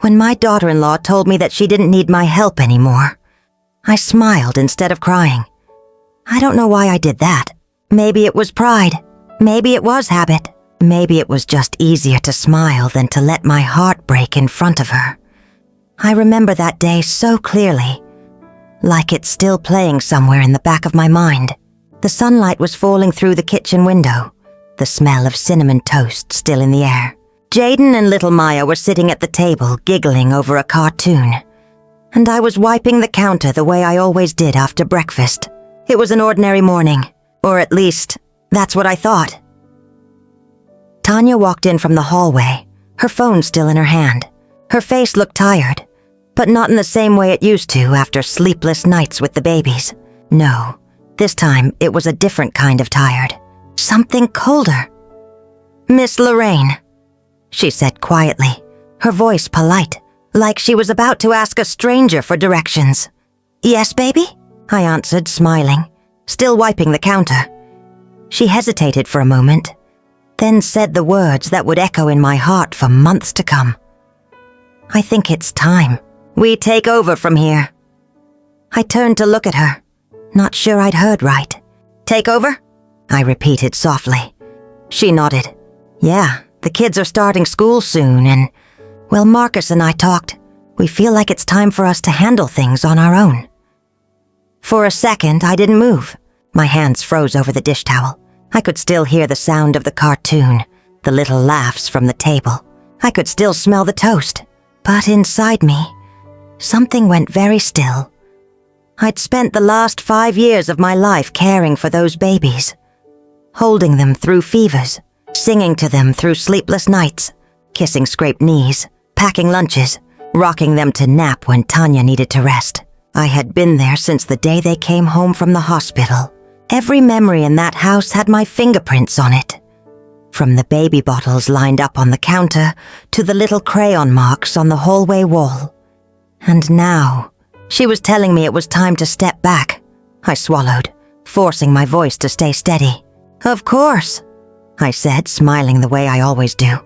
When my daughter-in-law told me that she didn't need my help anymore, I smiled instead of crying. I don't know why I did that. Maybe it was pride. Maybe it was habit. Maybe it was just easier to smile than to let my heart break in front of her. I remember that day so clearly, like it's still playing somewhere in the back of my mind. The sunlight was falling through the kitchen window, the smell of cinnamon toast still in the air. Jaden and little Maya were sitting at the table giggling over a cartoon, and I was wiping the counter the way I always did after breakfast. It was an ordinary morning, or at least, that's what I thought. Tanya walked in from the hallway, her phone still in her hand. Her face looked tired, but not in the same way it used to after sleepless nights with the babies. No, this time it was a different kind of tired. Something colder. "Miss Lorraine," she said quietly, her voice polite, like she was about to ask a stranger for directions. "Yes, baby?" I answered, smiling, still wiping the counter. She hesitated for a moment, then said the words that would echo in my heart for months to come. "I think it's time. We take over from here." I turned to look at her, not sure I'd heard right. "Take over?" I repeated softly. She nodded. "Yeah, the kids are starting school soon and, well, Marcus and I talked. We feel like it's time for us to handle things on our own." For a second, I didn't move. My hands froze over the dish towel. I could still hear the sound of the cartoon, the little laughs from the table. I could still smell the toast. But inside me, something went very still. I'd spent the last 5 years of my life caring for those babies, holding them through fevers, singing to them through sleepless nights, kissing scraped knees, packing lunches, rocking them to nap when Tanya needed to rest. I had been there since the day they came home from the hospital. Every memory in that house had my fingerprints on it. From the baby bottles lined up on the counter to the little crayon marks on the hallway wall. And now, she was telling me it was time to step back. I swallowed, forcing my voice to stay steady. "Of course," I said, smiling the way I always do.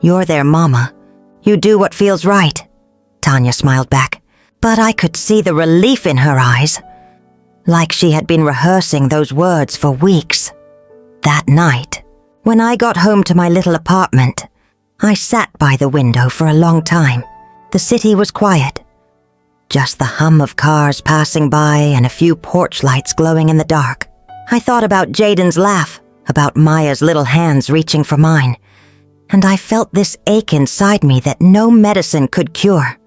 "You're their mama. You do what feels right." Tanya smiled back, but I could see the relief in her eyes, like she had been rehearsing those words for weeks. That night, when I got home to my little apartment, I sat by the window for a long time. The city was quiet. Just the hum of cars passing by and a few porch lights glowing in the dark. I thought about Jaden's laugh, about Maya's little hands reaching for mine, and I felt this ache inside me that no medicine could cure.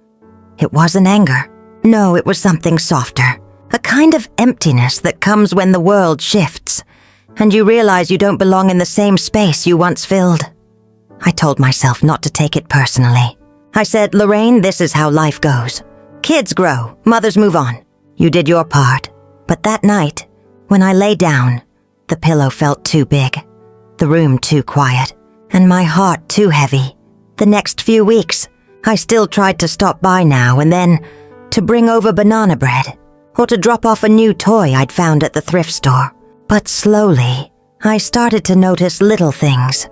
It wasn't anger. No, it was something softer. A kind of emptiness that comes when the world shifts, and you realize you don't belong in the same space you once filled. I told myself not to take it personally. I said, "Lorraine, this is how life goes. Kids grow, mothers move on. You did your part." But that night, when I lay down, the pillow felt too big, the room too quiet, and my heart too heavy. The next few weeks, I still tried to stop by now and then, to bring over banana bread, or to drop off a new toy I'd found at the thrift store. But slowly, I started to notice little things.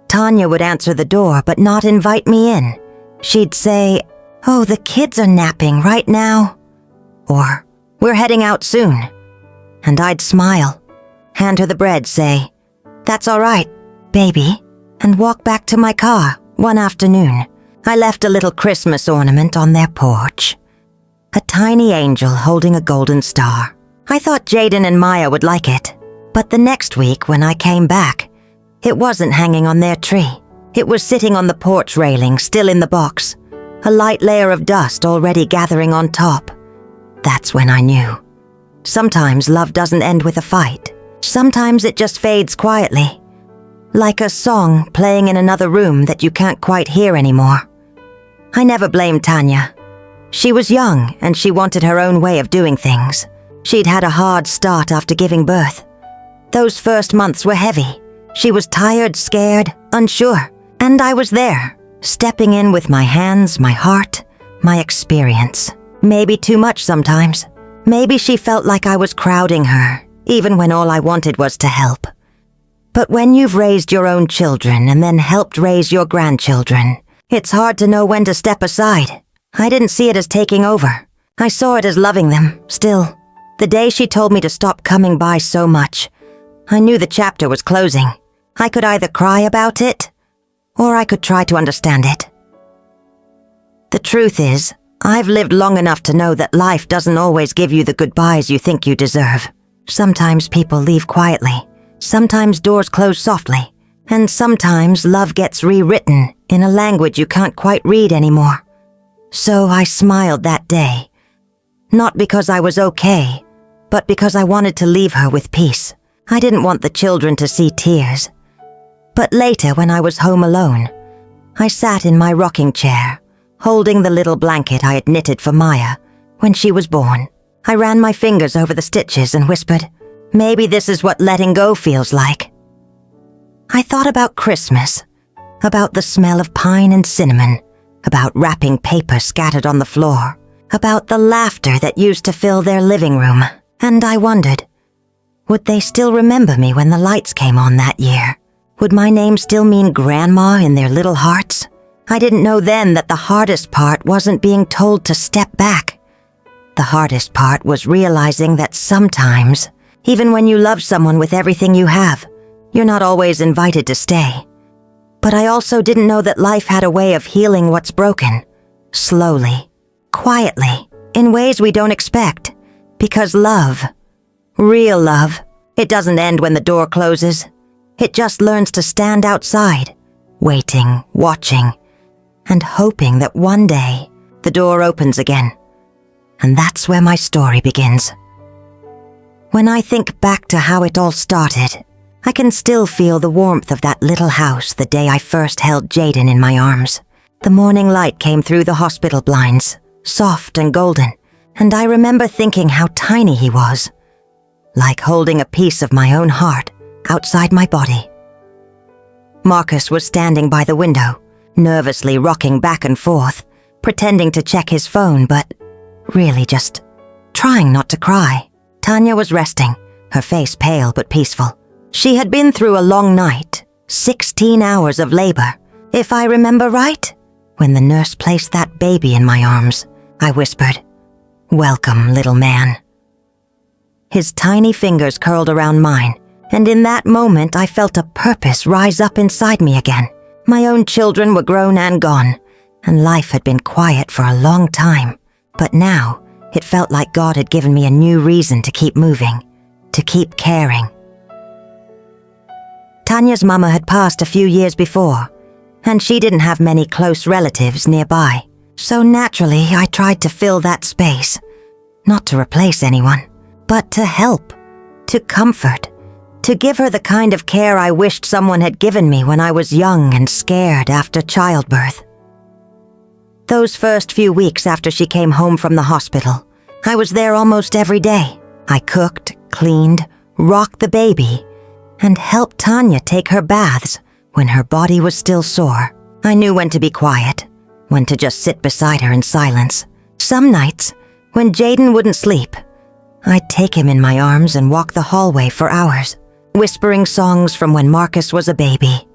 Tanya would answer the door but not invite me in. She'd say, "Oh, the kids are napping right now," or "We're heading out soon." And I'd smile, hand her the bread, say, "That's all right, baby," and walk back to my car. One afternoon, I left a little Christmas ornament on their porch. A tiny angel holding a golden star. I thought Jaden and Maya would like it, but the next week when I came back, it wasn't hanging on their tree. It was sitting on the porch railing, still in the box, a light layer of dust already gathering on top. That's when I knew. Sometimes love doesn't end with a fight. Sometimes it just fades quietly, like a song playing in another room that you can't quite hear anymore. I never blamed Tanya. She was young and she wanted her own way of doing things. She'd had a hard start after giving birth. Those first months were heavy. She was tired, scared, unsure. And I was there, stepping in with my hands, my heart, my experience. Maybe too much sometimes. Maybe she felt like I was crowding her, even when all I wanted was to help. But when you've raised your own children and then helped raise your grandchildren, It's hard to know when to step aside. I didn't see it as taking over. I saw it as loving them, still. The day she told me to stop coming by so much, I knew the chapter was closing. I could either cry about it, or I could try to understand it. The truth is, I've lived long enough to know that life doesn't always give you the goodbyes you think you deserve. Sometimes people leave quietly, sometimes doors close softly, and sometimes love gets rewritten in a language you can't quite read anymore. So I smiled that day, not because I was okay, but because I wanted to leave her with peace. I didn't want the children to see tears. But later, when I was home alone, I sat in my rocking chair, holding the little blanket I had knitted for Maya when she was born. I ran my fingers over the stitches and whispered, "Maybe this is what letting go feels like." I thought about Christmas, about the smell of pine and cinnamon, about wrapping paper scattered on the floor, about the laughter that used to fill their living room, and I wondered, would they still remember me when the lights came on that year? Would my name still mean Grandma in their little hearts? I didn't know then that the hardest part wasn't being told to step back. The hardest part was realizing that sometimes, even when you love someone with everything you have, you're not always invited to stay. But I also didn't know that life had a way of healing what's broken, slowly, quietly, in ways we don't expect. Because love, real love, it doesn't end when the door closes. It just learns to stand outside, waiting, watching, and hoping that one day the door opens again. And that's where my story begins. When I think back to how it all started, I can still feel the warmth of that little house the day I first held Jaden in my arms. The morning light came through the hospital blinds, soft and golden, and I remember thinking how tiny he was, like holding a piece of my own heart outside my body. Marcus was standing by the window, nervously rocking back and forth, pretending to check his phone, but really just trying not to cry. Tanya was resting, her face pale but peaceful. She had been through a long night, 16 hours of labor, if I remember right. When the nurse placed that baby in my arms, I whispered, "Welcome, little man." His tiny fingers curled around mine, and in that moment I felt a purpose rise up inside me again. My own children were grown and gone, and life had been quiet for a long time. But now, it felt like God had given me a new reason to keep moving, to keep caring. Tanya's mama had passed a few years before, and she didn't have many close relatives nearby. So naturally, I tried to fill that space, not to replace anyone, but to help, to comfort, to give her the kind of care I wished someone had given me when I was young and scared after childbirth. Those first few weeks after she came home from the hospital, I was there almost every day. I cooked, cleaned, rocked the baby, and helped Tanya take her baths when her body was still sore. I knew when to be quiet, when to just sit beside her in silence. Some nights, when Jaden wouldn't sleep, I'd take him in my arms and walk the hallway for hours, whispering songs from when Marcus was a baby.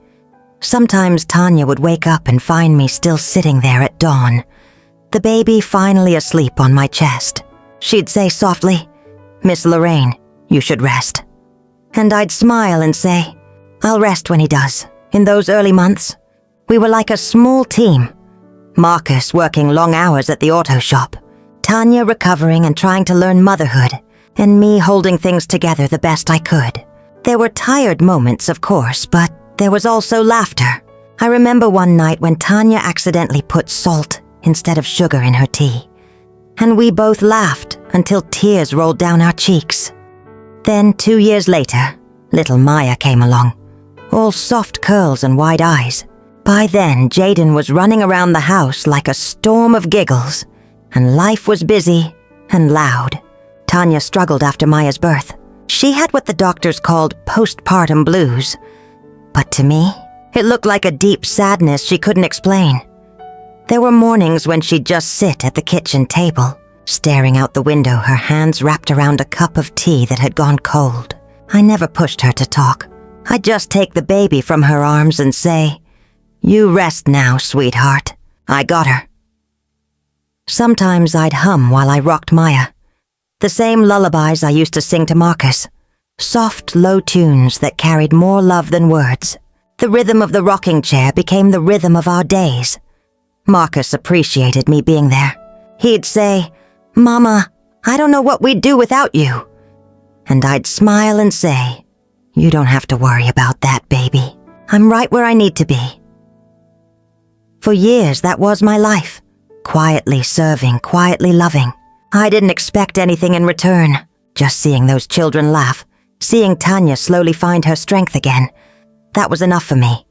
Sometimes Tanya would wake up and find me still sitting there at dawn, the baby finally asleep on my chest. She'd say softly, "Miss Lorraine, you should rest." And I'd smile and say, "I'll rest when he does." In those early months, we were like a small team. Marcus working long hours at the auto shop, Tanya recovering and trying to learn motherhood, and me holding things together the best I could. There were tired moments, of course, but there was also laughter. I remember one night when Tanya accidentally put salt instead of sugar in her tea, and we both laughed until tears rolled down our cheeks. Then 2 years later, little Maya came along, all soft curls and wide eyes. By then, Jaden was running around the house like a storm of giggles, and life was busy and loud. Tanya struggled after Maya's birth. She had what the doctors called postpartum blues, but to me, it looked like a deep sadness she couldn't explain. There were mornings when she'd just sit at the kitchen table, staring out the window, her hands wrapped around a cup of tea that had gone cold. I never pushed her to talk. I'd just take the baby from her arms and say, "You rest now, sweetheart. I got her." Sometimes I'd hum while I rocked Maya. The same lullabies I used to sing to Marcus. Soft, low tunes that carried more love than words. The rhythm of the rocking chair became the rhythm of our days. Marcus appreciated me being there. He'd say, "Mama, I don't know what we'd do without you." And I'd smile and say, "You don't have to worry about that, baby. I'm right where I need to be." For years, that was my life. Quietly serving, quietly loving. I didn't expect anything in return. Just seeing those children laugh, seeing Tanya slowly find her strength again, that was enough for me.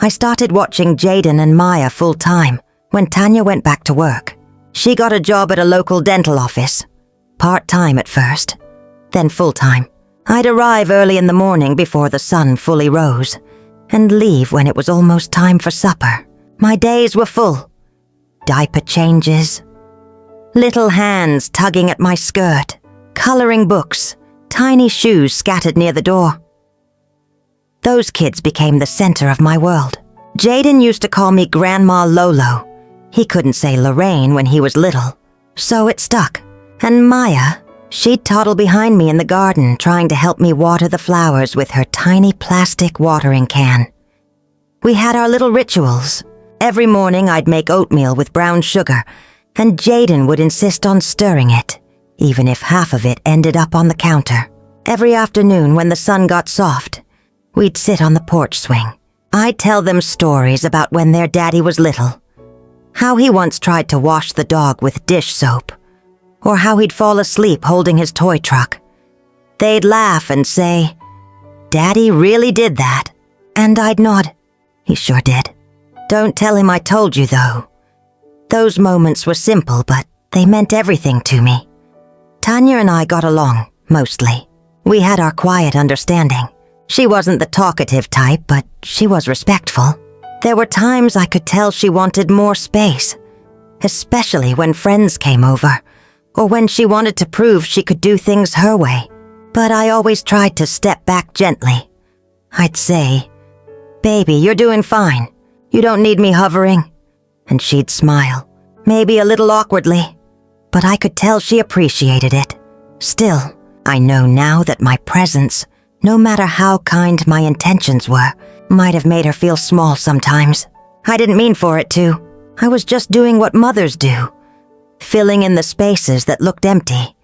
I started watching Jaden and Maya full-time when Tanya went back to work. She got a job at a local dental office. Part-time at first, then full-time. I'd arrive early in the morning before the sun fully rose, and leave when it was almost time for supper. My days were full. Diaper changes, little hands tugging at my skirt, coloring books, tiny shoes scattered near the door. Those kids became the center of my world. Jaden used to call me Grandma Lolo. He couldn't say Lorraine when he was little, so it stuck. And Maya, she'd toddle behind me in the garden trying to help me water the flowers with her tiny plastic watering can. We had our little rituals. Every morning I'd make oatmeal with brown sugar, and Jaden would insist on stirring it, even if half of it ended up on the counter. Every afternoon when the sun got soft, we'd sit on the porch swing. I'd tell them stories about when their daddy was little, how he once tried to wash the dog with dish soap, or how he'd fall asleep holding his toy truck. They'd laugh and say, "Daddy really did that," and I'd nod. He sure did. Don't tell him I told you, though. Those moments were simple, but they meant everything to me. Tanya and I got along, mostly. We had our quiet understanding. She wasn't the talkative type, but she was respectful. There were times I could tell she wanted more space, especially when friends came over, or when she wanted to prove she could do things her way. But I always tried to step back gently. I'd say, "Baby, you're doing fine. You don't need me hovering." And she'd smile, maybe a little awkwardly, but I could tell she appreciated it. Still, I know now that my presence, no matter how kind my intentions were, might have made her feel small sometimes. I didn't mean for it to. I was just doing what mothers do, filling in the spaces that looked empty.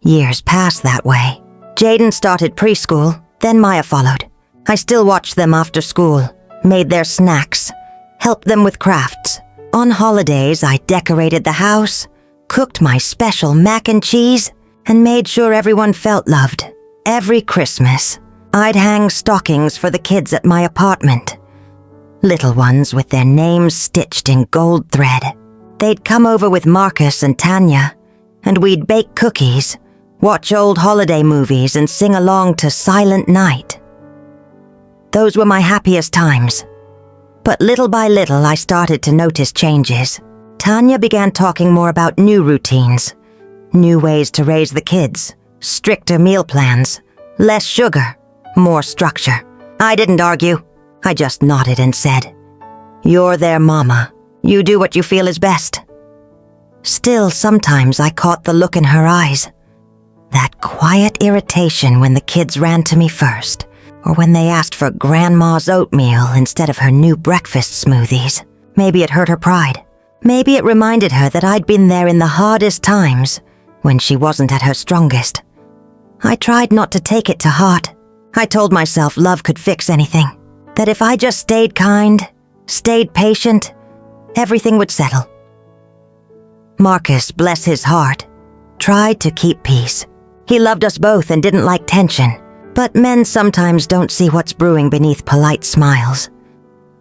Years passed that way. Jaden started preschool, then Maya followed. I still watched them after school, made their snacks, helped them with crafts. On holidays, I decorated the house, cooked my special mac and cheese, and made sure everyone felt loved. Every Christmas, I'd hang stockings for the kids at my apartment. Little ones with their names stitched in gold thread. They'd come over with Marcus and Tanya, and we'd bake cookies, watch old holiday movies, and sing along to Silent Night. Those were my happiest times. But little by little, I started to notice changes. Tanya began talking more about new routines, new ways to raise the kids, stricter meal plans, less sugar, more structure. I didn't argue. I just nodded and said, "You're their mama. You do what you feel is best." Still, sometimes I caught the look in her eyes. That quiet irritation when the kids ran to me first, or when they asked for Grandma's oatmeal instead of her new breakfast smoothies. Maybe it hurt her pride. Maybe it reminded her that I'd been there in the hardest times, when she wasn't at her strongest. I tried not to take it to heart. I told myself love could fix anything, that if I just stayed kind, stayed patient, everything would settle. Marcus, bless his heart, tried to keep peace. He loved us both and didn't like tension. But men sometimes don't see what's brewing beneath polite smiles.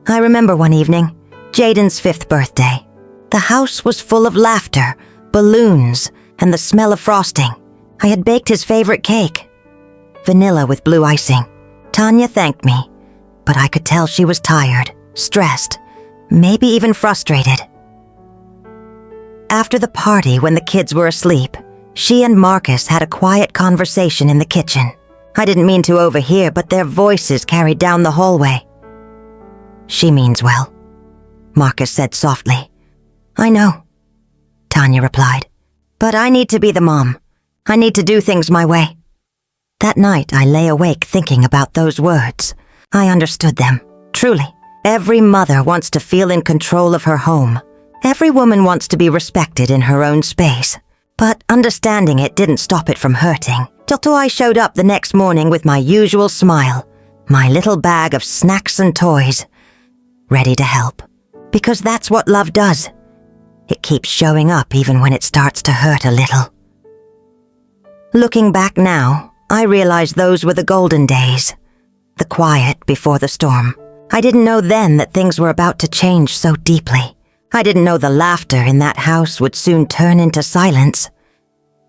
I remember one evening, Jaden's 5th birthday. The house was full of laughter, balloons, and the smell of frosting. I had baked his favorite cake, vanilla with blue icing. Tanya thanked me, but I could tell she was tired, stressed, maybe even frustrated. After the party, when the kids were asleep, she and Marcus had a quiet conversation in the kitchen. I didn't mean to overhear, but their voices carried down the hallway. She means well, Marcus said softly. I know, Tanya replied. But I need to be the mom. I need to do things my way. That night I lay awake thinking about those words. I understood them. Truly, every mother wants to feel in control of her home. Every woman wants to be respected in her own space. But understanding it didn't stop it from hurting, till I showed up the next morning with my usual smile, my little bag of snacks and toys, ready to help. Because that's what love does. It keeps showing up even when it starts to hurt a little. Looking back now, I realize those were the golden days. The quiet before the storm. I didn't know then that things were about to change so deeply. I didn't know the laughter in that house would soon turn into silence.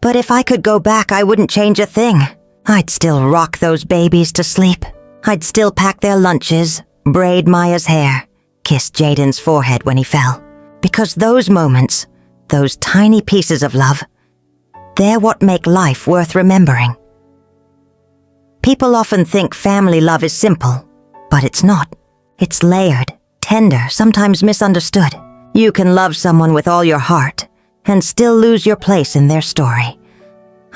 But if I could go back, I wouldn't change a thing. I'd still rock those babies to sleep. I'd still pack their lunches, braid Maya's hair, kiss Jaden's forehead when he fell. Because those moments, those tiny pieces of love, they're what make life worth remembering. People often think family love is simple, but it's not. It's layered, tender, sometimes misunderstood. You can love someone with all your heart and still lose your place in their story.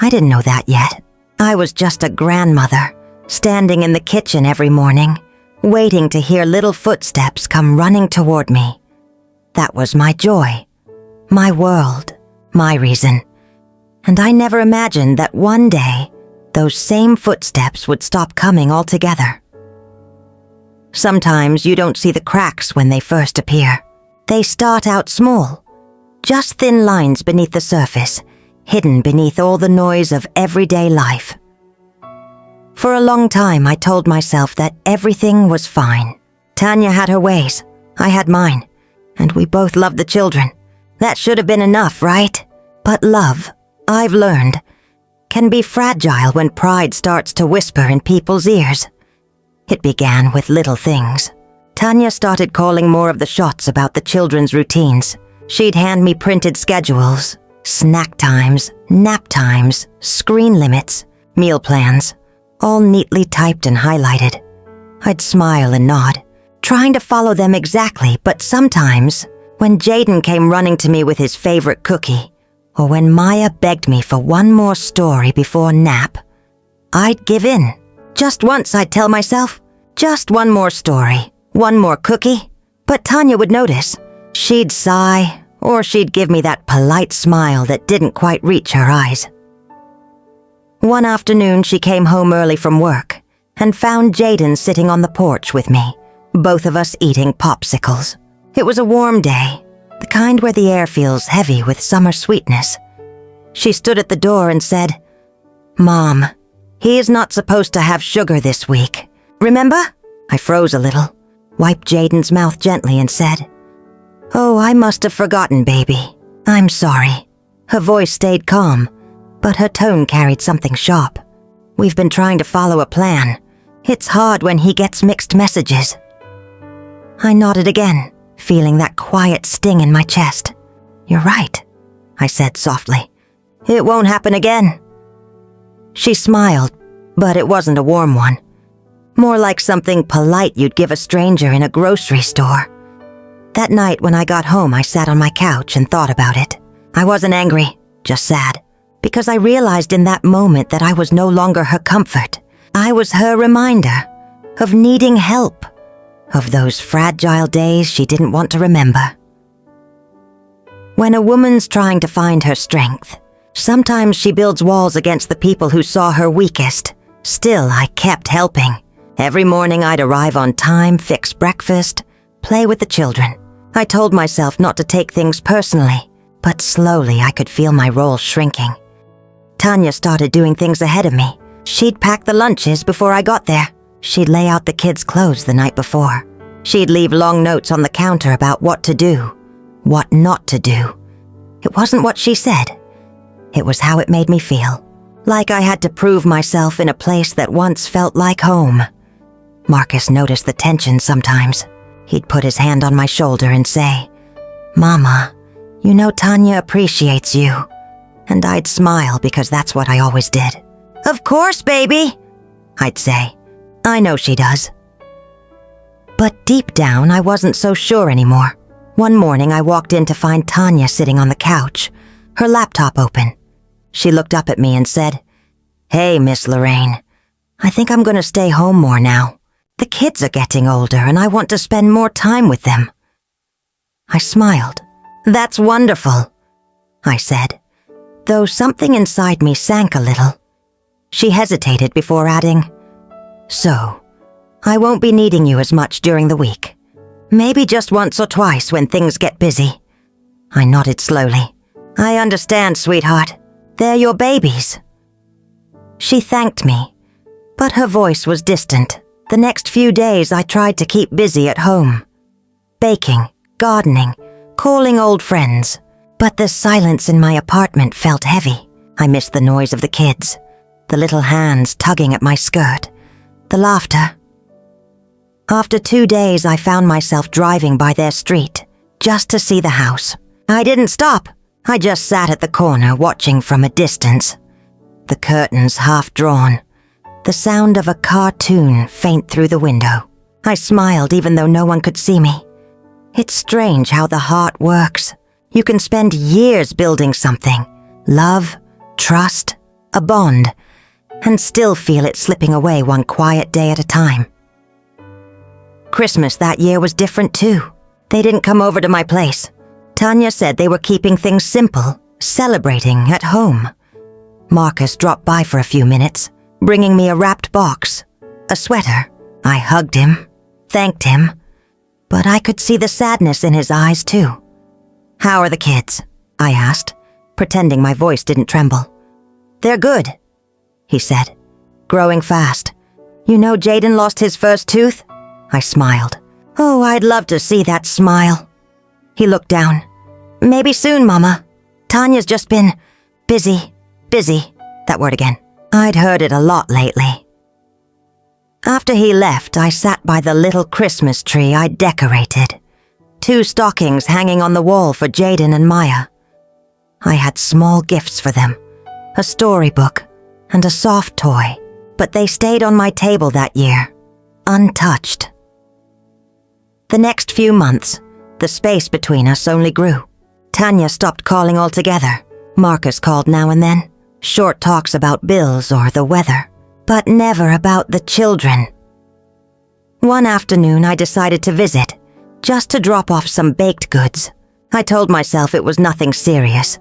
I didn't know that yet. I was just a grandmother, standing in the kitchen every morning, waiting to hear little footsteps come running toward me. That was my joy, my world, my reason. And I never imagined that one day, those same footsteps would stop coming altogether. Sometimes you don't see the cracks when they first appear. They start out small, just thin lines beneath the surface, hidden beneath all the noise of everyday life. For a long time, I told myself that everything was fine. Tanya had her ways, I had mine, and we both loved the children. That should have been enough, right? But love, I've learned, can be fragile when pride starts to whisper in people's ears. It began with little things. Tanya started calling more of the shots about the children's routines. She'd hand me printed schedules, snack times, nap times, screen limits, meal plans, all neatly typed and highlighted. I'd smile and nod, trying to follow them exactly, but sometimes, when Jaden came running to me with his favorite cookie, or when Maya begged me for one more story before nap, I'd give in. Just once, I'd tell myself, just one more story, one more cookie. But Tanya would notice. She'd sigh, or she'd give me that polite smile that didn't quite reach her eyes. One afternoon, she came home early from work and found Jaden sitting on the porch with me, both of us eating popsicles. It was a warm day, the kind where the air feels heavy with summer sweetness. She stood at the door and said, "Mom, he is not supposed to have sugar this week. Remember?" I froze a little, wiped Jaden's mouth gently and said, "Oh, I must have forgotten, baby. I'm sorry." Her voice stayed calm, but her tone carried something sharp. "We've been trying to follow a plan. It's hard when he gets mixed messages." I nodded again, feeling that quiet sting in my chest. "You're right," I said softly. "It won't happen again." She smiled, but it wasn't a warm one. More like something polite you'd give a stranger in a grocery store. That night when I got home, I sat on my couch and thought about it. I wasn't angry, just sad, because I realized in that moment that I was no longer her comfort. I was her reminder of needing help, of those fragile days she didn't want to remember. When a woman's trying to find her strength, sometimes she builds walls against the people who saw her weakest. Still, I kept helping. Every morning I'd arrive on time, fix breakfast, play with the children. I told myself not to take things personally, but slowly I could feel my role shrinking. Tanya started doing things ahead of me. She'd pack the lunches before I got there. She'd lay out the kids' clothes the night before. She'd leave long notes on the counter about what to do, what not to do. It wasn't what she said. It was how it made me feel. Like I had to prove myself in a place that once felt like home. Marcus noticed the tension sometimes. He'd put his hand on my shoulder and say, "Mama, you know Tanya appreciates you." And I'd smile because that's what I always did. "Of course, baby," I'd say. "I know she does." But deep down, I wasn't so sure anymore. One morning, I walked in to find Tanya sitting on the couch, her laptop open. She looked up at me and said, "Hey, Miss Lorraine. I think I'm going to stay home more now. The kids are getting older and I want to spend more time with them." I smiled. "That's wonderful," I said, though something inside me sank a little. She hesitated before adding, "So, I won't be needing you as much during the week. Maybe just once or twice when things get busy." I nodded slowly. "I understand, sweetheart. They're your babies." She thanked me, but her voice was distant. The next few days I tried to keep busy at home. Baking, gardening, calling old friends. But the silence in my apartment felt heavy. I missed the noise of the kids, the little hands tugging at my skirt, the laughter. After 2 days, I found myself driving by their street, just to see the house. I didn't stop. I just sat at the corner watching from a distance. The curtains half drawn, the sound of a cartoon faint through the window. I smiled even though no one could see me. It's strange how the heart works. You can spend years building something, love, trust, a bond, and still feel it slipping away one quiet day at a time. Christmas that year was different too. They didn't come over to my place. Tanya said they were keeping things simple, celebrating at home. Marcus dropped by for a few minutes, bringing me a wrapped box, a sweater. I hugged him, thanked him, but I could see the sadness in his eyes too. "How are the kids?" I asked, pretending my voice didn't tremble. "They're good," he said, growing fast. "You know Jaden lost his first tooth?" I smiled. "Oh, I'd love to see that smile." He looked down. "Maybe soon, Mama. Tanya's just been busy. That word again. I'd heard it a lot lately. After he left, I sat by the little Christmas tree I'd decorated. 2 stockings hanging on the wall for Jaden and Maya. I had small gifts for them, a storybook and a soft toy, but they stayed on my table that year, untouched. The next few months, the space between us only grew. Tanya stopped calling altogether. Marcus called now and then, short talks about bills or the weather, but never about the children. One afternoon, I decided to visit, just to drop off some baked goods. I told myself it was nothing serious,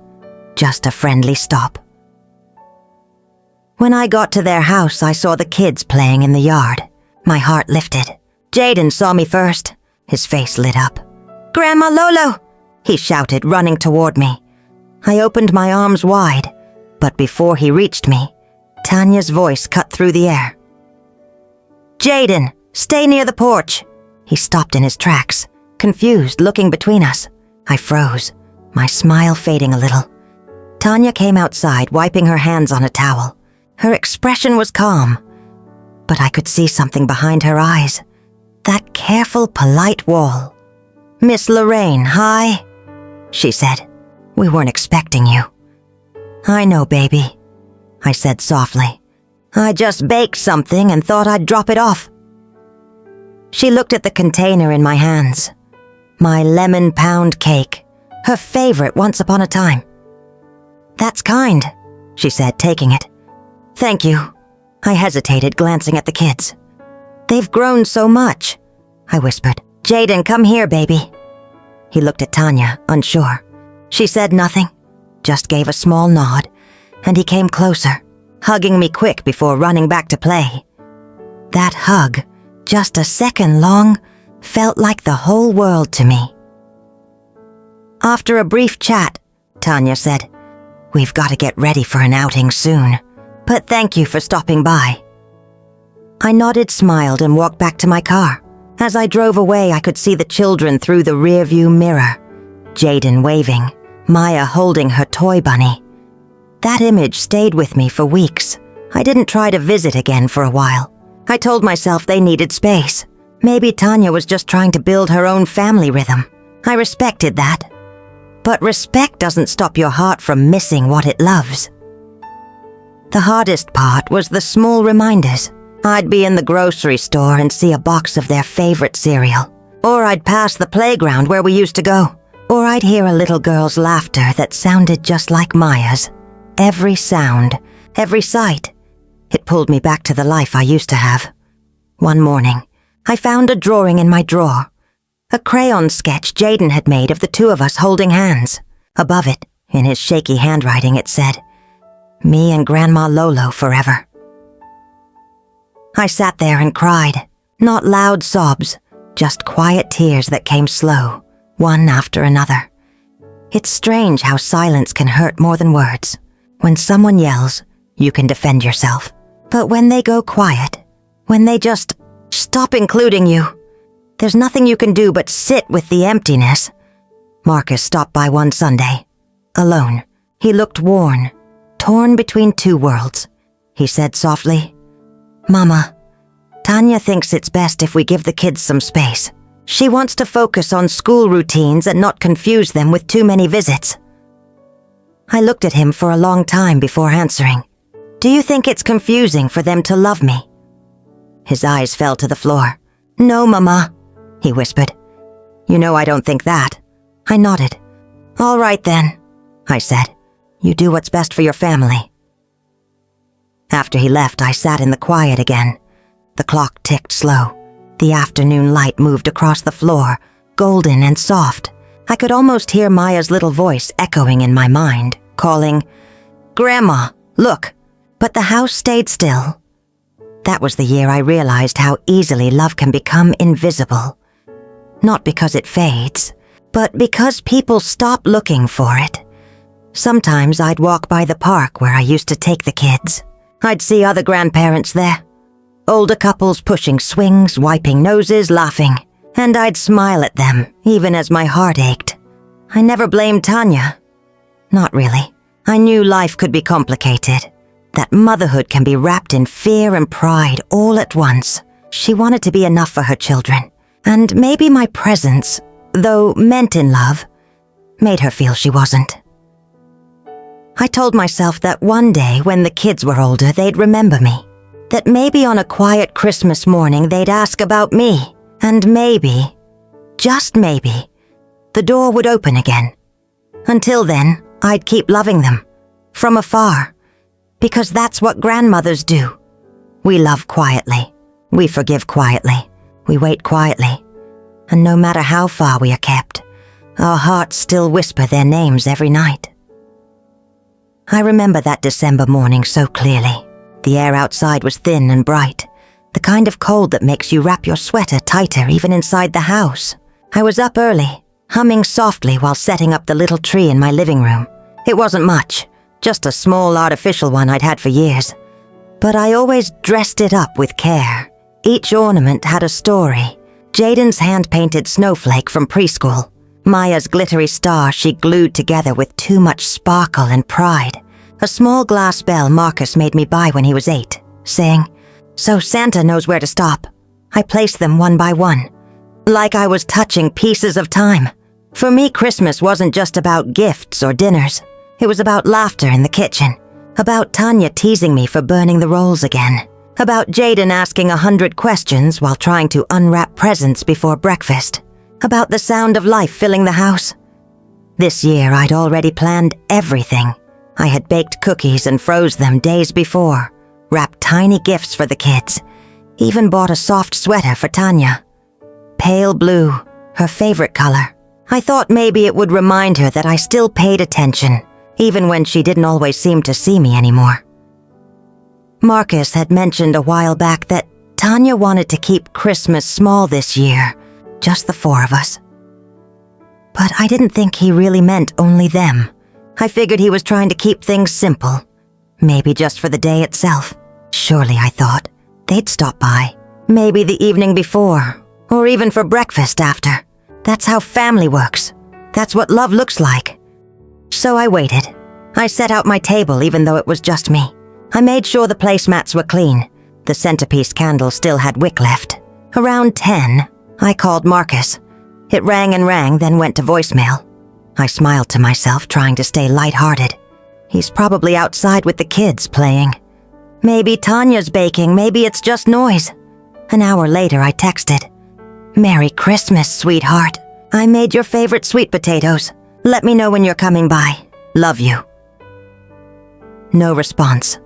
just a friendly stop. When I got to their house, I saw the kids playing in the yard. My heart lifted. Jaden saw me first. His face lit up. "Grandma Lolo!" he shouted, running toward me. I opened my arms wide, but before he reached me, Tanya's voice cut through the air. "Jaden, stay near the porch." He stopped in his tracks, confused, looking between us. I froze, my smile fading a little. Tanya came outside, wiping her hands on a towel. Her expression was calm, but I could see something behind her eyes. That careful, polite wall. "Miss Lorraine, hi," she said. "We weren't expecting you." "I know, baby," I said softly. "I just baked something and thought I'd drop it off." She looked at the container in my hands. My lemon pound cake, her favorite once upon a time. "That's kind," she said, taking it. "Thank you." I hesitated, glancing at the kids. "They've grown so much," I whispered. "Jaden, come here, baby." He looked at Tanya, unsure. She said nothing, just gave a small nod, and he came closer, hugging me quick before running back to play. That hug, just a second long, felt like the whole world to me. After a brief chat, Tanya said, "We've got to get ready for an outing soon, but thank you for stopping by." I nodded, smiled, and walked back to my car. As I drove away, I could see the children through the rearview mirror. Jaden waving, Maya holding her toy bunny. That image stayed with me for weeks. I didn't try to visit again for a while. I told myself they needed space. Maybe Tanya was just trying to build her own family rhythm. I respected that. But respect doesn't stop your heart from missing what it loves. The hardest part was the small reminders. I'd be in the grocery store and see a box of their favorite cereal. Or I'd pass the playground where we used to go. Or I'd hear a little girl's laughter that sounded just like Maya's. Every sound, every sight. It pulled me back to the life I used to have. One morning, I found a drawing in my drawer. A crayon sketch Jaden had made of the two of us holding hands. Above it, in his shaky handwriting, it said, "Me and Grandma Lolo forever." I sat there and cried. Not loud sobs, just quiet tears that came slow, one after another. It's strange how silence can hurt more than words. When someone yells, you can defend yourself. But when they go quiet, when they just stop including you, there's nothing you can do but sit with the emptiness. Marcus stopped by one Sunday. Alone. He looked worn, torn between two worlds. He said softly, "Mama, Tanya thinks it's best if we give the kids some space. She wants to focus on school routines and not confuse them with too many visits." I looked at him for a long time before answering. "Do you think it's confusing for them to love me?" His eyes fell to the floor. "No, Mama," he whispered. "You know I don't think that." I nodded. "All right then," I said. "You do what's best for your family." After he left, I sat in the quiet again. The clock ticked slow. The afternoon light moved across the floor, golden and soft. I could almost hear Maya's little voice echoing in my mind, calling, "Grandma, look." But the house stayed still. That was the year I realized how easily love can become invisible. Not because it fades, but because people stop looking for it. Sometimes I'd walk by the park where I used to take the kids. I'd see other grandparents there. Older couples pushing swings, wiping noses, laughing. And I'd smile at them, even as my heart ached. I never blamed Tanya. Not really. I knew life could be complicated. That motherhood can be wrapped in fear and pride all at once. She wanted to be enough for her children. And maybe my presence, though meant in love, made her feel she wasn't. I told myself that one day when the kids were older, they'd remember me. That maybe on a quiet Christmas morning they'd ask about me. And maybe, just maybe, the door would open again. Until then, I'd keep loving them. From afar. Because that's what grandmothers do. We love quietly. We forgive quietly. We wait quietly. And no matter how far we are kept, our hearts still whisper their names every night. I remember that December morning so clearly. The air outside was thin and bright, the kind of cold that makes you wrap your sweater tighter even inside the house. I was up early, humming softly while setting up the little tree in my living room. It wasn't much, just a small artificial one I'd had for years. But I always dressed it up with care. Each ornament had a story. Jaden's hand-painted snowflake from preschool. Maya's glittery star she glued together with too much sparkle and pride. A small glass bell Marcus made me buy when he was 8, saying, "So Santa knows where to stop." I placed them one by one, like I was touching pieces of time. For me, Christmas wasn't just about gifts or dinners. It was about laughter in the kitchen, about Tanya teasing me for burning the rolls again, about Jaden asking 100 questions while trying to unwrap presents before breakfast, about the sound of life filling the house. This year, I'd already planned everything. I had baked cookies and froze them days before, wrapped tiny gifts for the kids, even bought a soft sweater for Tanya. Pale blue, her favorite color. I thought maybe it would remind her that I still paid attention, even when she didn't always seem to see me anymore. Marcus had mentioned a while back that Tanya wanted to keep Christmas small this year, just the 4 of us. But I didn't think he really meant only them. I figured he was trying to keep things simple. Maybe just for the day itself. Surely, I thought, they'd stop by. Maybe the evening before, or even for breakfast after. That's how family works. That's what love looks like. So I waited. I set out my table even though it was just me. I made sure the placemats were clean. The centerpiece candle still had wick left. Around 10, I called Marcus. It rang and rang, then went to voicemail. I smiled to myself, trying to stay lighthearted. He's probably outside with the kids playing. Maybe Tanya's baking, maybe it's just noise. An hour later, I texted, "Merry Christmas, sweetheart. I made your favorite sweet potatoes. Let me know when you're coming by. Love you." No response.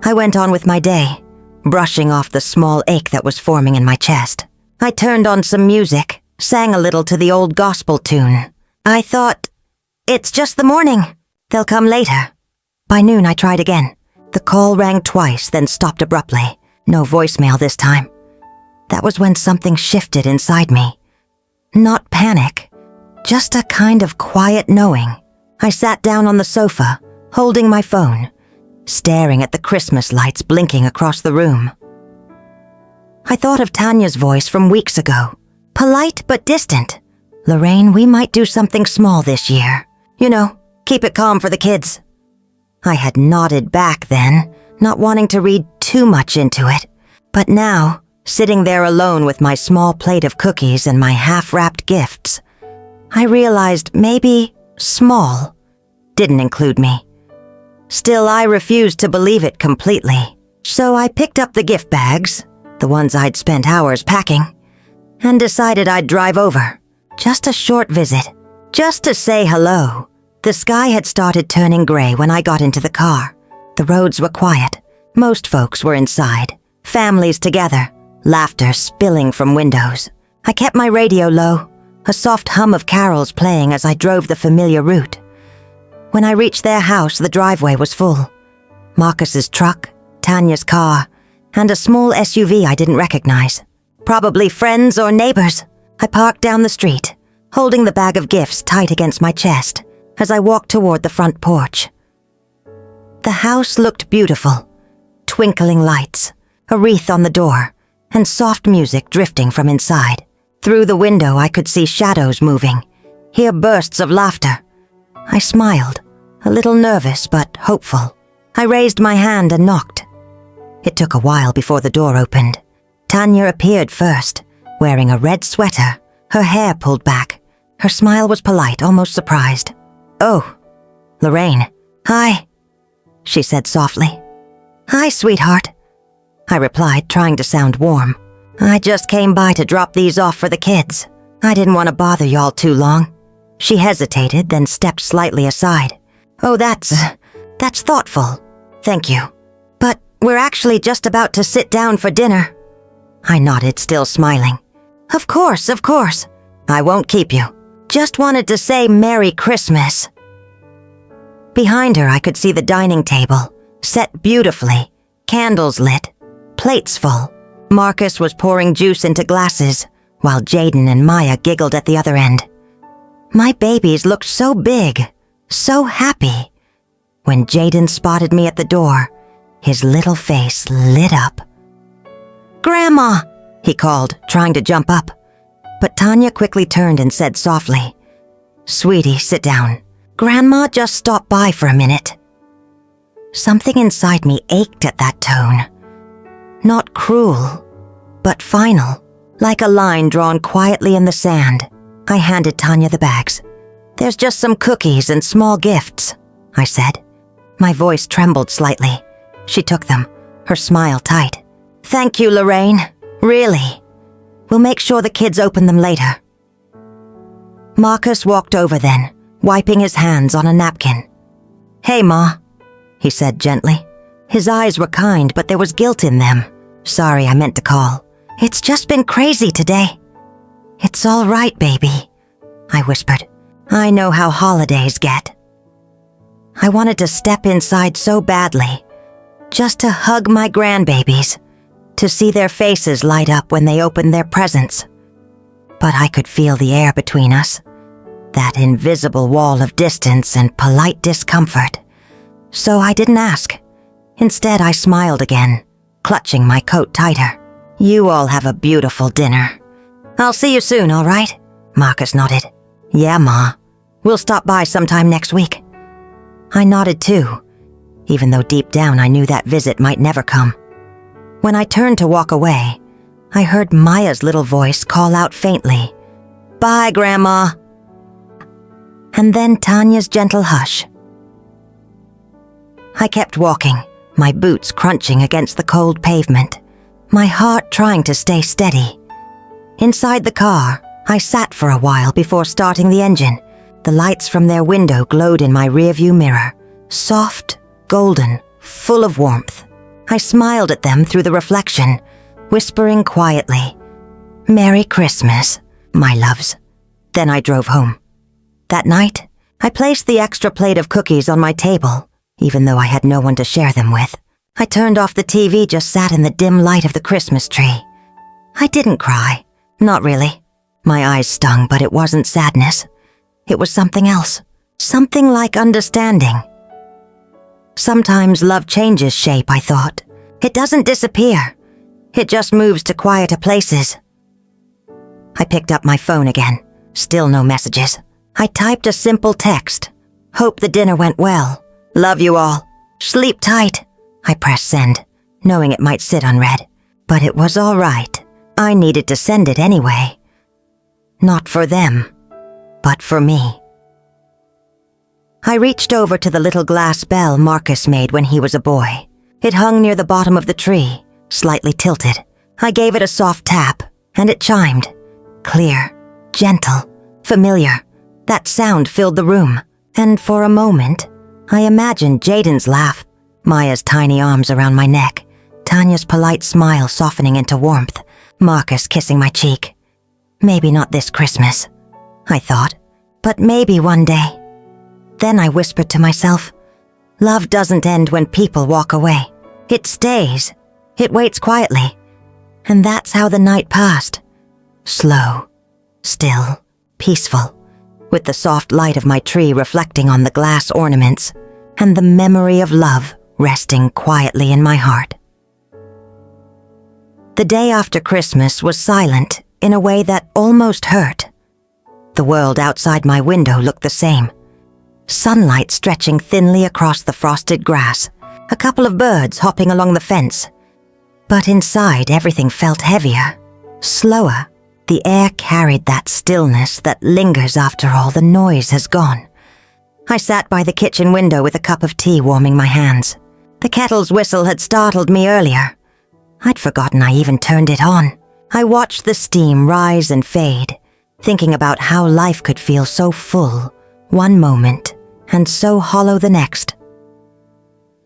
I went on with my day, brushing off the small ache that was forming in my chest. I turned on some music, sang a little to the old gospel tune. I thought, it's just the morning. They'll come later. By noon, I tried again. The call rang twice, then stopped abruptly. No voicemail this time. That was when something shifted inside me. Not panic, just a kind of quiet knowing. I sat down on the sofa, holding my phone, staring at the Christmas lights blinking across the room. I thought of Tanya's voice from weeks ago. Polite but distant. "Lorraine, we might do something small this year. You know, keep it calm for the kids." I had nodded back then, not wanting to read too much into it. But now, sitting there alone with my small plate of cookies and my half-wrapped gifts, I realized maybe small didn't include me. Still, I refused to believe it completely. So I picked up the gift bags, the ones I'd spent hours packing, and decided I'd drive over. Just a short visit, just to say hello. The sky had started turning gray when I got into the car. The roads were quiet. Most folks were inside, families together, laughter spilling from windows. I kept my radio low, a soft hum of carols playing as I drove the familiar route. When I reached their house, the driveway was full. Marcus's truck, Tanya's car, and a small SUV I didn't recognize. Probably friends or neighbors. I parked down the street, holding the bag of gifts tight against my chest as I walked toward the front porch. The house looked beautiful. Twinkling lights, a wreath on the door, and soft music drifting from inside. Through the window, I could see shadows moving, hear bursts of laughter. I smiled, a little nervous but hopeful. I raised my hand and knocked. It took a while before the door opened. Tanya appeared first, wearing a red sweater, her hair pulled back. Her smile was polite, almost surprised. "Oh, Lorraine. Hi," she said softly. "Hi, sweetheart," I replied, trying to sound warm. "I just came by to drop these off for the kids. I didn't want to bother y'all too long." She hesitated, then stepped slightly aside. "Oh, that's thoughtful. Thank you. But we're actually just about to sit down for dinner." I nodded, still smiling. Of course. I won't keep you. Just wanted to say Merry Christmas." Behind her, I could see the dining table, set beautifully, candles lit, plates full. Marcus was pouring juice into glasses, while Jaden and Maya giggled at the other end. My babies looked so big, so happy. When Jaden spotted me at the door, his little face lit up. "Grandma," he called, trying to jump up. But Tanya quickly turned and said softly, "Sweetie, sit down. Grandma just stopped by for a minute." Something inside me ached at that tone. Not cruel, but final, like a line drawn quietly in the sand. I handed Tanya the bags. "There's just some cookies and small gifts," I said. My voice trembled slightly. She took them, her smile tight. "Thank you, Lorraine. Really. We'll make sure the kids open them later." Marcus walked over then, wiping his hands on a napkin. "Hey, Ma," he said gently. His eyes were kind, but there was guilt in them. "Sorry, I meant to call. It's just been crazy today." "It's all right, baby," I whispered. "I know how holidays get." I wanted to step inside so badly, just to hug my grandbabies, to see their faces light up when they opened their presents. But I could feel the air between us, that invisible wall of distance and polite discomfort. So I didn't ask. Instead, I smiled again, clutching my coat tighter. "You all have a beautiful dinner. I'll see you soon, all right?" Marcus nodded. "Yeah, Ma. We'll stop by sometime next week." I nodded too, even though deep down I knew that visit might never come. When I turned to walk away, I heard Maya's little voice call out faintly, "Bye, Grandma." And then Tanya's gentle hush. I kept walking, my boots crunching against the cold pavement, my heart trying to stay steady. Inside the car, I sat for a while before starting the engine. The lights from their window glowed in my rearview mirror, soft, golden, full of warmth. I smiled at them through the reflection, whispering quietly, "Merry Christmas, my loves." Then I drove home. That night, I placed the extra plate of cookies on my table, even though I had no one to share them with. I turned off the TV, just sat in the dim light of the Christmas tree. I didn't cry. Not really. My eyes stung, but it wasn't sadness. It was something else. Something like understanding. Sometimes love changes shape, I thought. It doesn't disappear. It just moves to quieter places. I picked up my phone again. Still no messages. I typed a simple text. "Hope the dinner went well. Love you all. Sleep tight." I pressed send, knowing it might sit unread. But it was all right. I needed to send it anyway. Not for them, but for me. I reached over to the little glass bell Marcus made when he was a boy. It hung near the bottom of the tree, slightly tilted. I gave it a soft tap, and it chimed. Clear, gentle, familiar. That sound filled the room, and for a moment, I imagined Jaden's laugh, Maya's tiny arms around my neck, Tanya's polite smile softening into warmth, Marcus kissing my cheek. Maybe not this Christmas, I thought, but maybe one day. Then I whispered to myself, love doesn't end when people walk away. It stays. It waits quietly. And that's how the night passed. Slow, still, peaceful, with the soft light of my tree reflecting on the glass ornaments, and the memory of love resting quietly in my heart. The day after Christmas was silent in a way that almost hurt. The world outside my window looked the same. Sunlight stretching thinly across the frosted grass, a couple of birds hopping along the fence. But inside, everything felt heavier, slower. The air carried that stillness that lingers after all the noise has gone. I sat by the kitchen window with a cup of tea warming my hands. The kettle's whistle had startled me earlier. I'd forgotten I even turned it on. I watched the steam rise and fade, thinking about how life could feel so full one moment and so hollow the next.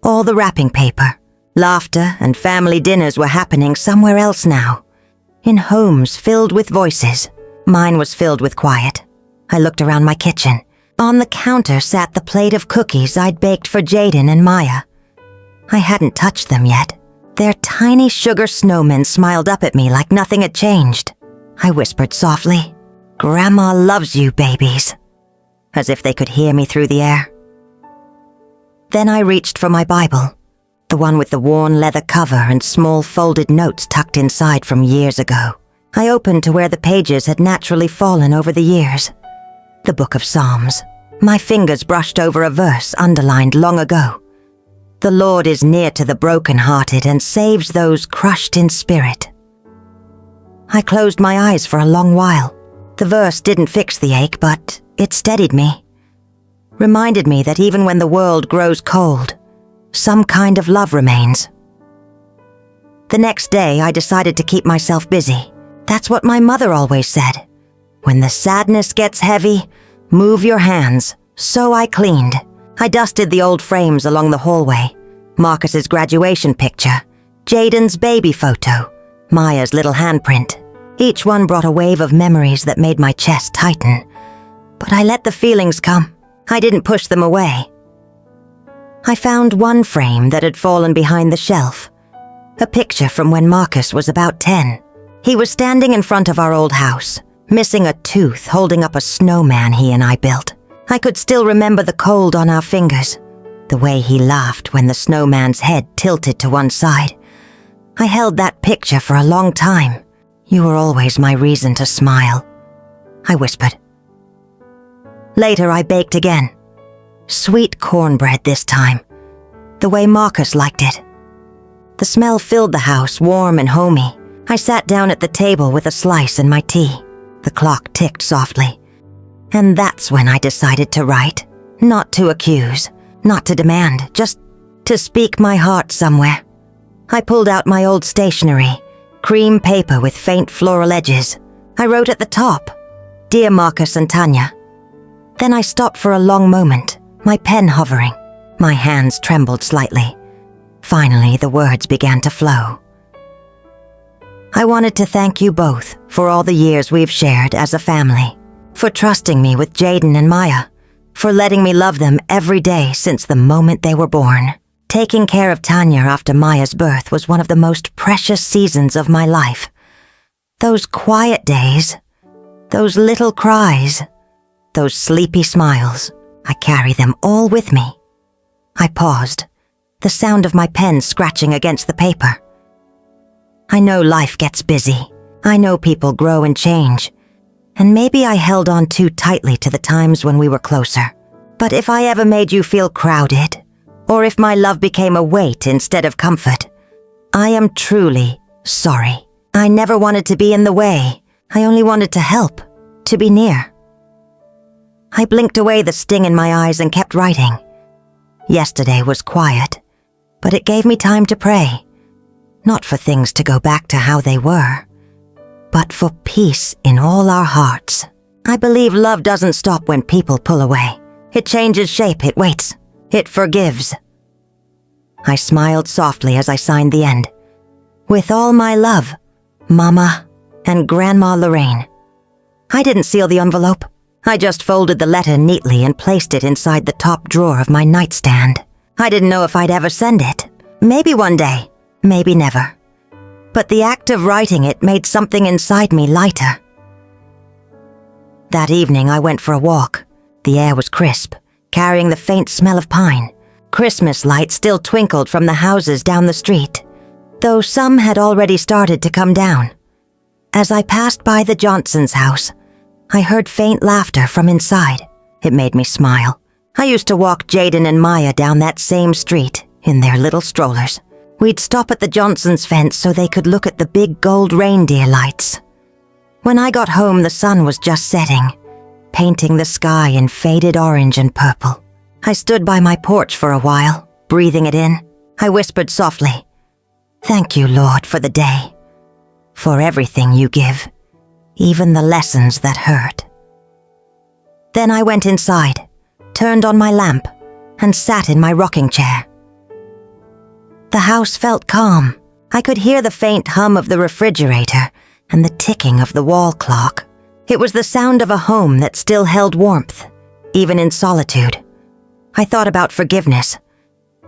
All the wrapping paper, laughter, and family dinners were happening somewhere else now. In homes filled with voices. Mine was filled with quiet. I looked around my kitchen. On the counter sat the plate of cookies I'd baked for Jaden and Maya. I hadn't touched them yet. Their tiny sugar snowmen smiled up at me like nothing had changed. I whispered softly, "Grandma loves you, babies," as if they could hear me through the air. Then I reached for my Bible, the one with the worn leather cover and small folded notes tucked inside from years ago. I opened to where the pages had naturally fallen over the years. The Book of Psalms. My fingers brushed over a verse underlined long ago. The Lord is near to the brokenhearted and saves those crushed in spirit. I closed my eyes for a long while. The verse didn't fix the ache, but it steadied me. Reminded me that even when the world grows cold, some kind of love remains. The next day, I decided to keep myself busy. That's what my mother always said. When the sadness gets heavy, move your hands. So I cleaned. I dusted the old frames along the hallway. Marcus's graduation picture, Jaden's baby photo, Maya's little handprint. Each one brought a wave of memories that made my chest tighten. But I let the feelings come. I didn't push them away. I found one frame that had fallen behind the shelf. A picture from when Marcus was about 10. He was standing in front of our old house, missing a tooth, holding up a snowman he and I built. I could still remember the cold on our fingers, the way he laughed when the snowman's head tilted to one side. I held that picture for a long time. You were always my reason to smile, I whispered. Later, I baked again. Sweet cornbread this time, the way Marcus liked it. The smell filled the house, warm and homey. I sat down at the table with a slice and my tea. The clock ticked softly. And that's when I decided to write. Not to accuse, not to demand, just to speak my heart somewhere. I pulled out my old stationery, cream paper with faint floral edges. I wrote at the top, "Dear Marcus and Tanya." Then I stopped for a long moment, my pen hovering. My hands trembled slightly. Finally, the words began to flow. I wanted to thank you both for all the years we've shared as a family, for trusting me with Jaden and Maya, for letting me love them every day since the moment they were born. Taking care of Tanya after Maya's birth was one of the most precious seasons of my life. Those quiet days, those little cries, those sleepy smiles, I carry them all with me. I paused, the sound of my pen scratching against the paper. I know life gets busy. I know people grow and change. And maybe I held on too tightly to the times when we were closer. But if I ever made you feel crowded, or if my love became a weight instead of comfort, I am truly sorry. I never wanted to be in the way. I only wanted to help, to be near. I blinked away the sting in my eyes and kept writing. Yesterday was quiet, but it gave me time to pray. Not for things to go back to how they were, but for peace in all our hearts. I believe love doesn't stop when people pull away. It changes shape, it waits, it forgives. I smiled softly as I signed the end. With all my love, Mama and Grandma Lorraine. I didn't seal the envelope. I just folded the letter neatly and placed it inside the top drawer of my nightstand. I didn't know if I'd ever send it. Maybe one day. Maybe never. But the act of writing it made something inside me lighter. That evening I went for a walk. The air was crisp, carrying the faint smell of pine. Christmas lights still twinkled from the houses down the street, though some had already started to come down. As I passed by the Johnsons' house, I heard faint laughter from inside. It made me smile. I used to walk Jaden and Maya down that same street in their little strollers. We'd stop at the Johnsons' fence so they could look at the big gold reindeer lights. When I got home, the sun was just setting, painting the sky in faded orange and purple. I stood by my porch for a while, breathing it in. I whispered softly, "Thank you, Lord, for the day, for everything you give, even the lessons that hurt." Then I went inside, turned on my lamp, and sat in my rocking chair. The house felt calm. I could hear the faint hum of the refrigerator and the ticking of the wall clock. It was the sound of a home that still held warmth, even in solitude. I thought about forgiveness,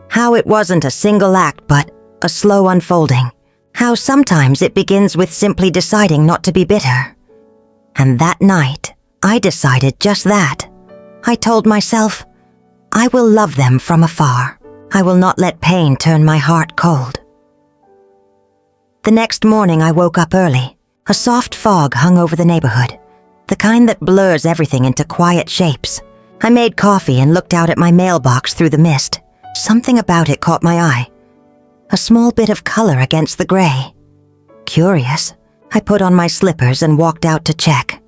how it wasn't a single act but a slow unfolding, how sometimes it begins with simply deciding not to be bitter. And that night, I decided just that. I told myself, I will love them from afar. I will not let pain turn my heart cold. The next morning I woke up early. A soft fog hung over the neighborhood, the kind that blurs everything into quiet shapes. I made coffee and looked out at my mailbox through the mist. Something about it caught my eye. A small bit of color against the gray. Curious, I put on my slippers and walked out to check.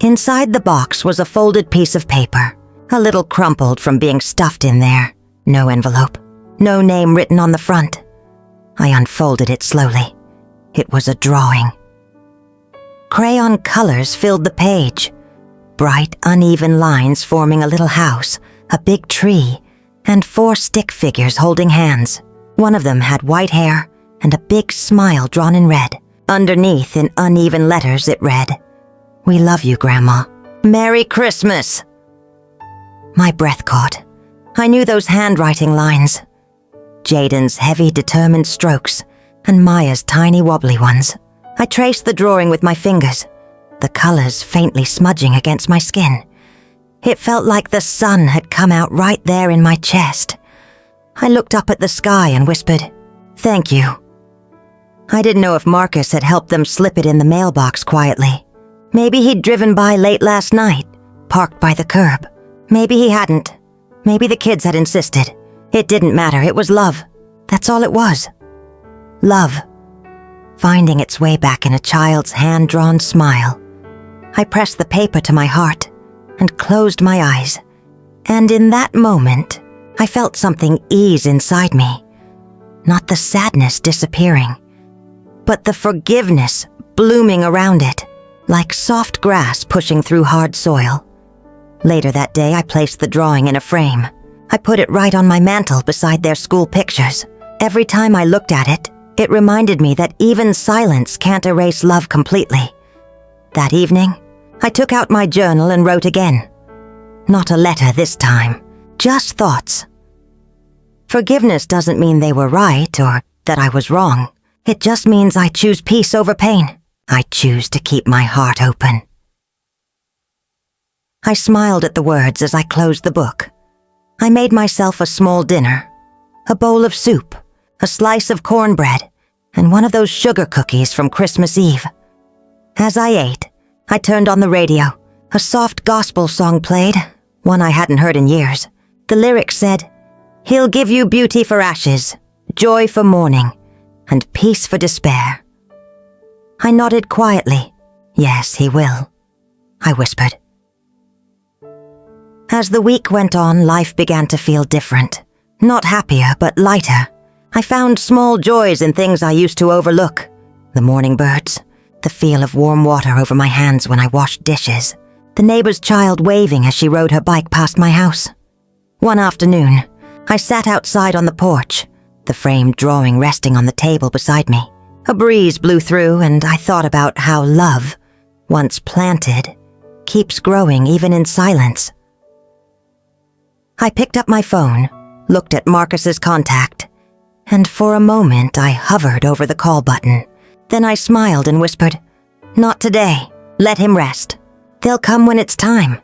Inside the box was a folded piece of paper, a little crumpled from being stuffed in there. No envelope, no name written on the front. I unfolded it slowly. It was a drawing. Crayon colors filled the page. Bright, uneven lines forming a little house, a big tree, and 4 stick figures holding hands. One of them had white hair and a big smile drawn in red. Underneath, in uneven letters, it read, "We love you, Grandma. Merry Christmas." My breath caught. I knew those handwriting lines. Jaden's heavy, determined strokes and Maya's tiny, wobbly ones. I traced the drawing with my fingers, the colors faintly smudging against my skin. It felt like the sun had come out right there in my chest. I looked up at the sky and whispered, "Thank you." I didn't know if Marcus had helped them slip it in the mailbox quietly. Maybe he'd driven by late last night, parked by the curb. Maybe he hadn't. Maybe the kids had insisted. It didn't matter, it was love. That's all it was. Love. Finding its way back in a child's hand-drawn smile. I pressed the paper to my heart and closed my eyes. And in that moment, I felt something ease inside me. Not the sadness disappearing, but the forgiveness blooming around it, like soft grass pushing through hard soil. Later that day, I placed the drawing in a frame. I put it right on my mantel beside their school pictures. Every time I looked at it, it reminded me that even silence can't erase love completely. That evening, I took out my journal and wrote again. Not a letter this time, just thoughts. Forgiveness doesn't mean they were right or that I was wrong. It just means I choose peace over pain. I choose to keep my heart open. I smiled at the words as I closed the book. I made myself a small dinner, a bowl of soup, a slice of cornbread, and one of those sugar cookies from Christmas Eve. As I ate, I turned on the radio. A soft gospel song played, one I hadn't heard in years. The lyrics said, "He'll give you beauty for ashes, joy for mourning, and peace for despair." I nodded quietly. "Yes, he will," I whispered. As the week went on, life began to feel different. Not happier, but lighter. I found small joys in things I used to overlook. The morning birds, the feel of warm water over my hands when I washed dishes, the neighbor's child waving as she rode her bike past my house. One afternoon, I sat outside on the porch, the framed drawing resting on the table beside me. A breeze blew through and I thought about how love, once planted, keeps growing even in silence. I picked up my phone, looked at Marcus's contact, and for a moment I hovered over the call button. Then I smiled and whispered, "Not today. Let him rest. They'll come when it's time."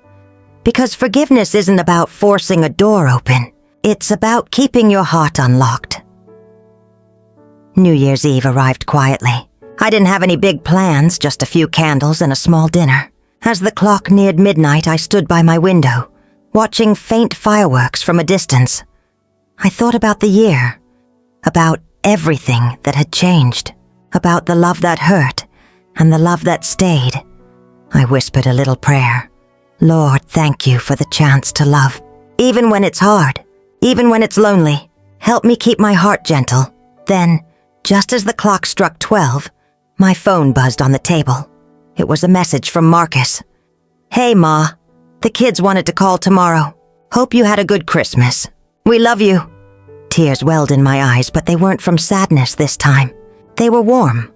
Because forgiveness isn't about forcing a door open. It's about keeping your heart unlocked. New Year's Eve arrived quietly. I didn't have any big plans, just a few candles and a small dinner. As the clock neared midnight, I stood by my window, watching faint fireworks from a distance. I thought about the year, about everything that had changed, about the love that hurt and the love that stayed. I whispered a little prayer. "Lord, thank you for the chance to love. Even when it's hard, even when it's lonely, help me keep my heart gentle." Then, just as the clock struck 12, my phone buzzed on the table. It was a message from Marcus. "Hey, Ma. The kids wanted to call tomorrow. Hope you had a good Christmas. We love you." Tears welled in my eyes, but they weren't from sadness this time. They were warm,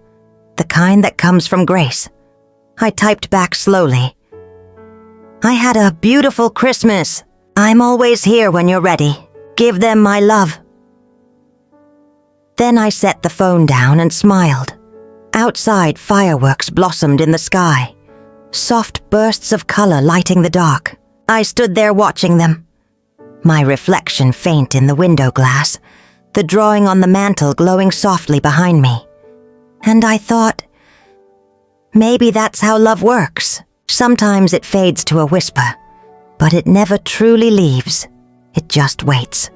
the kind that comes from grace. I typed back slowly. "I had a beautiful Christmas. I'm always here when you're ready. Give them my love." Then I set the phone down and smiled. Outside, fireworks blossomed in the sky, soft bursts of color lighting the dark. I stood there watching them, my reflection faint in the window glass, the drawing on the mantel glowing softly behind me. And I thought, maybe that's how love works. Sometimes it fades to a whisper, but it never truly leaves. It just waits.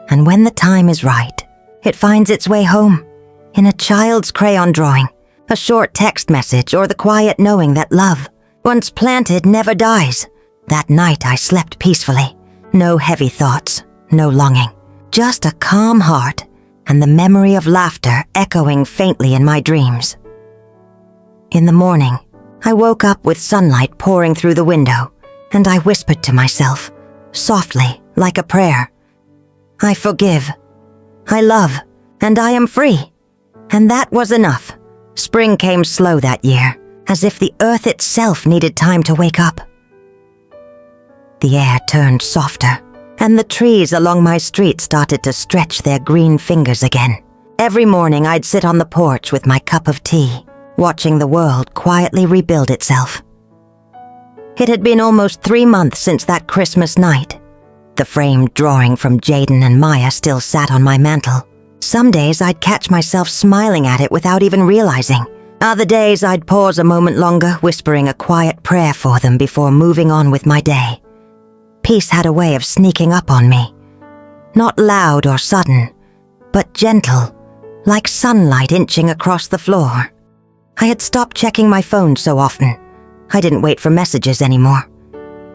And when the time is right, it finds its way home, in a child's crayon drawing, a short text message, or the quiet knowing that love, once planted, never dies. That night I slept peacefully. No heavy thoughts, no longing, just a calm heart and the memory of laughter echoing faintly in my dreams. In the morning, I woke up with sunlight pouring through the window, and I whispered to myself, softly, like a prayer, "I forgive, I love, and I am free." And that was enough. Spring came slow that year, as if the earth itself needed time to wake up. The air turned softer, and the trees along my street started to stretch their green fingers again. Every morning I'd sit on the porch with my cup of tea, watching the world quietly rebuild itself. It had been almost 3 months since that Christmas night. The framed drawing from Jaden and Maya still sat on my mantel. Some days I'd catch myself smiling at it without even realizing. Other days I'd pause a moment longer, whispering a quiet prayer for them before moving on with my day. Peace had a way of sneaking up on me. Not loud or sudden, but gentle, like sunlight inching across the floor. I had stopped checking my phone so often. I didn't wait for messages anymore.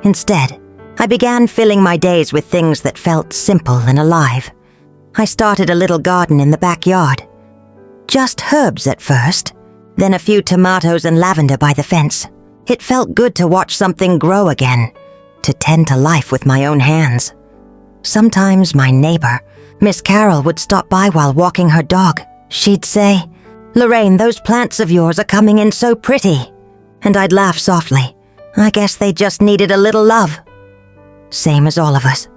Instead, I began filling my days with things that felt simple and alive. I started a little garden in the backyard. Just herbs at first, then a few tomatoes and lavender by the fence. It felt good to watch something grow again, to tend to life with my own hands. Sometimes my neighbor, Miss Carol, would stop by while walking her dog. She'd say, "Lorraine, those plants of yours are coming in so pretty." And I'd laugh softly. I guess they just needed a little love. Same as all of us.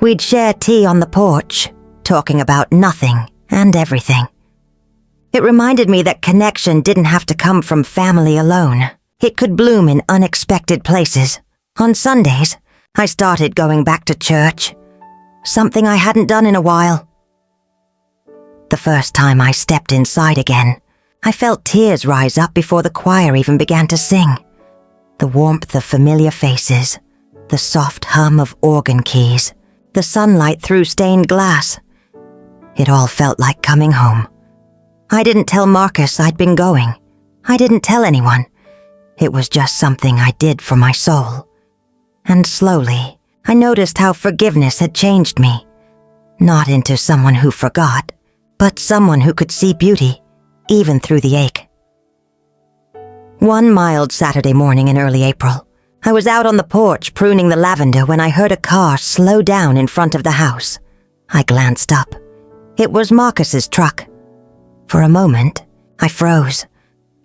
We'd share tea on the porch, talking about nothing and everything. It reminded me that connection didn't have to come from family alone. It could bloom in unexpected places. On Sundays, I started going back to church, something I hadn't done in a while. The first time I stepped inside again, I felt tears rise up before the choir even began to sing. The warmth of familiar faces, the soft hum of organ keys, the sunlight through stained glass. It all felt like coming home. I didn't tell Marcus I'd been going. I didn't tell anyone. It was just something I did for my soul. And slowly, I noticed how forgiveness had changed me. Not into someone who forgot, but someone who could see beauty, even through the ache. One mild Saturday morning in early April, I was out on the porch pruning the lavender when I heard a car slow down in front of the house. I glanced up. It was Marcus's truck. For a moment, I froze.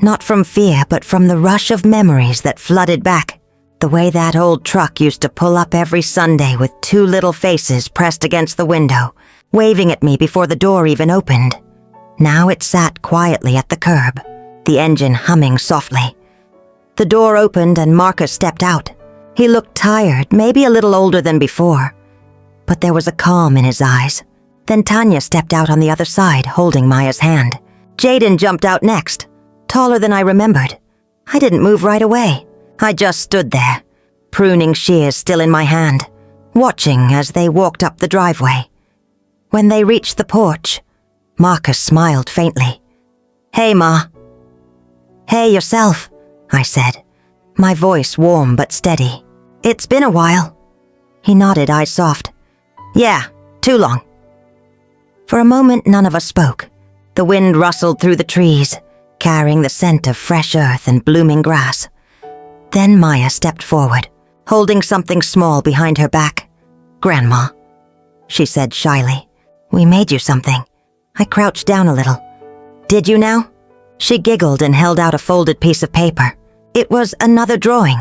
Not from fear, but from the rush of memories that flooded back. The way that old truck used to pull up every Sunday with two little faces pressed against the window, waving at me before the door even opened. Now it sat quietly at the curb, the engine humming softly. The door opened and Marcus stepped out. He looked tired, maybe a little older than before. But there was a calm in his eyes. Then Tanya stepped out on the other side, holding Maya's hand. Jaden jumped out next, taller than I remembered. I didn't move right away. I just stood there, pruning shears still in my hand, watching as they walked up the driveway. When they reached the porch, Marcus smiled faintly. "Hey, Ma." "Hey, yourself," I said, my voice warm but steady. "It's been a while." He nodded, eyes soft. "Yeah, too long." For a moment, none of us spoke. The wind rustled through the trees, carrying the scent of fresh earth and blooming grass. Then Maya stepped forward, holding something small behind her back. "Grandma," she said shyly, "we made you something." I crouched down a little. "Did you now?" She giggled and held out a folded piece of paper. It was another drawing.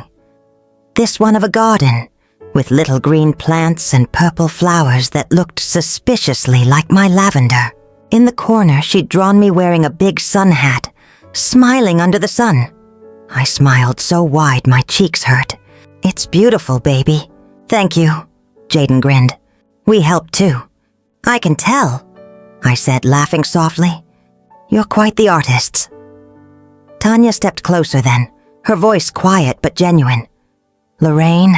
This one of a garden, with little green plants and purple flowers that looked suspiciously like my lavender. In the corner, she'd drawn me wearing a big sun hat, smiling under the sun. I smiled so wide my cheeks hurt. "It's beautiful, baby." "Thank you," Jaden grinned. "We helped too." "I can tell," I said, laughing softly. "You're quite the artists." Tanya stepped closer then, her voice quiet but genuine. "Lorraine,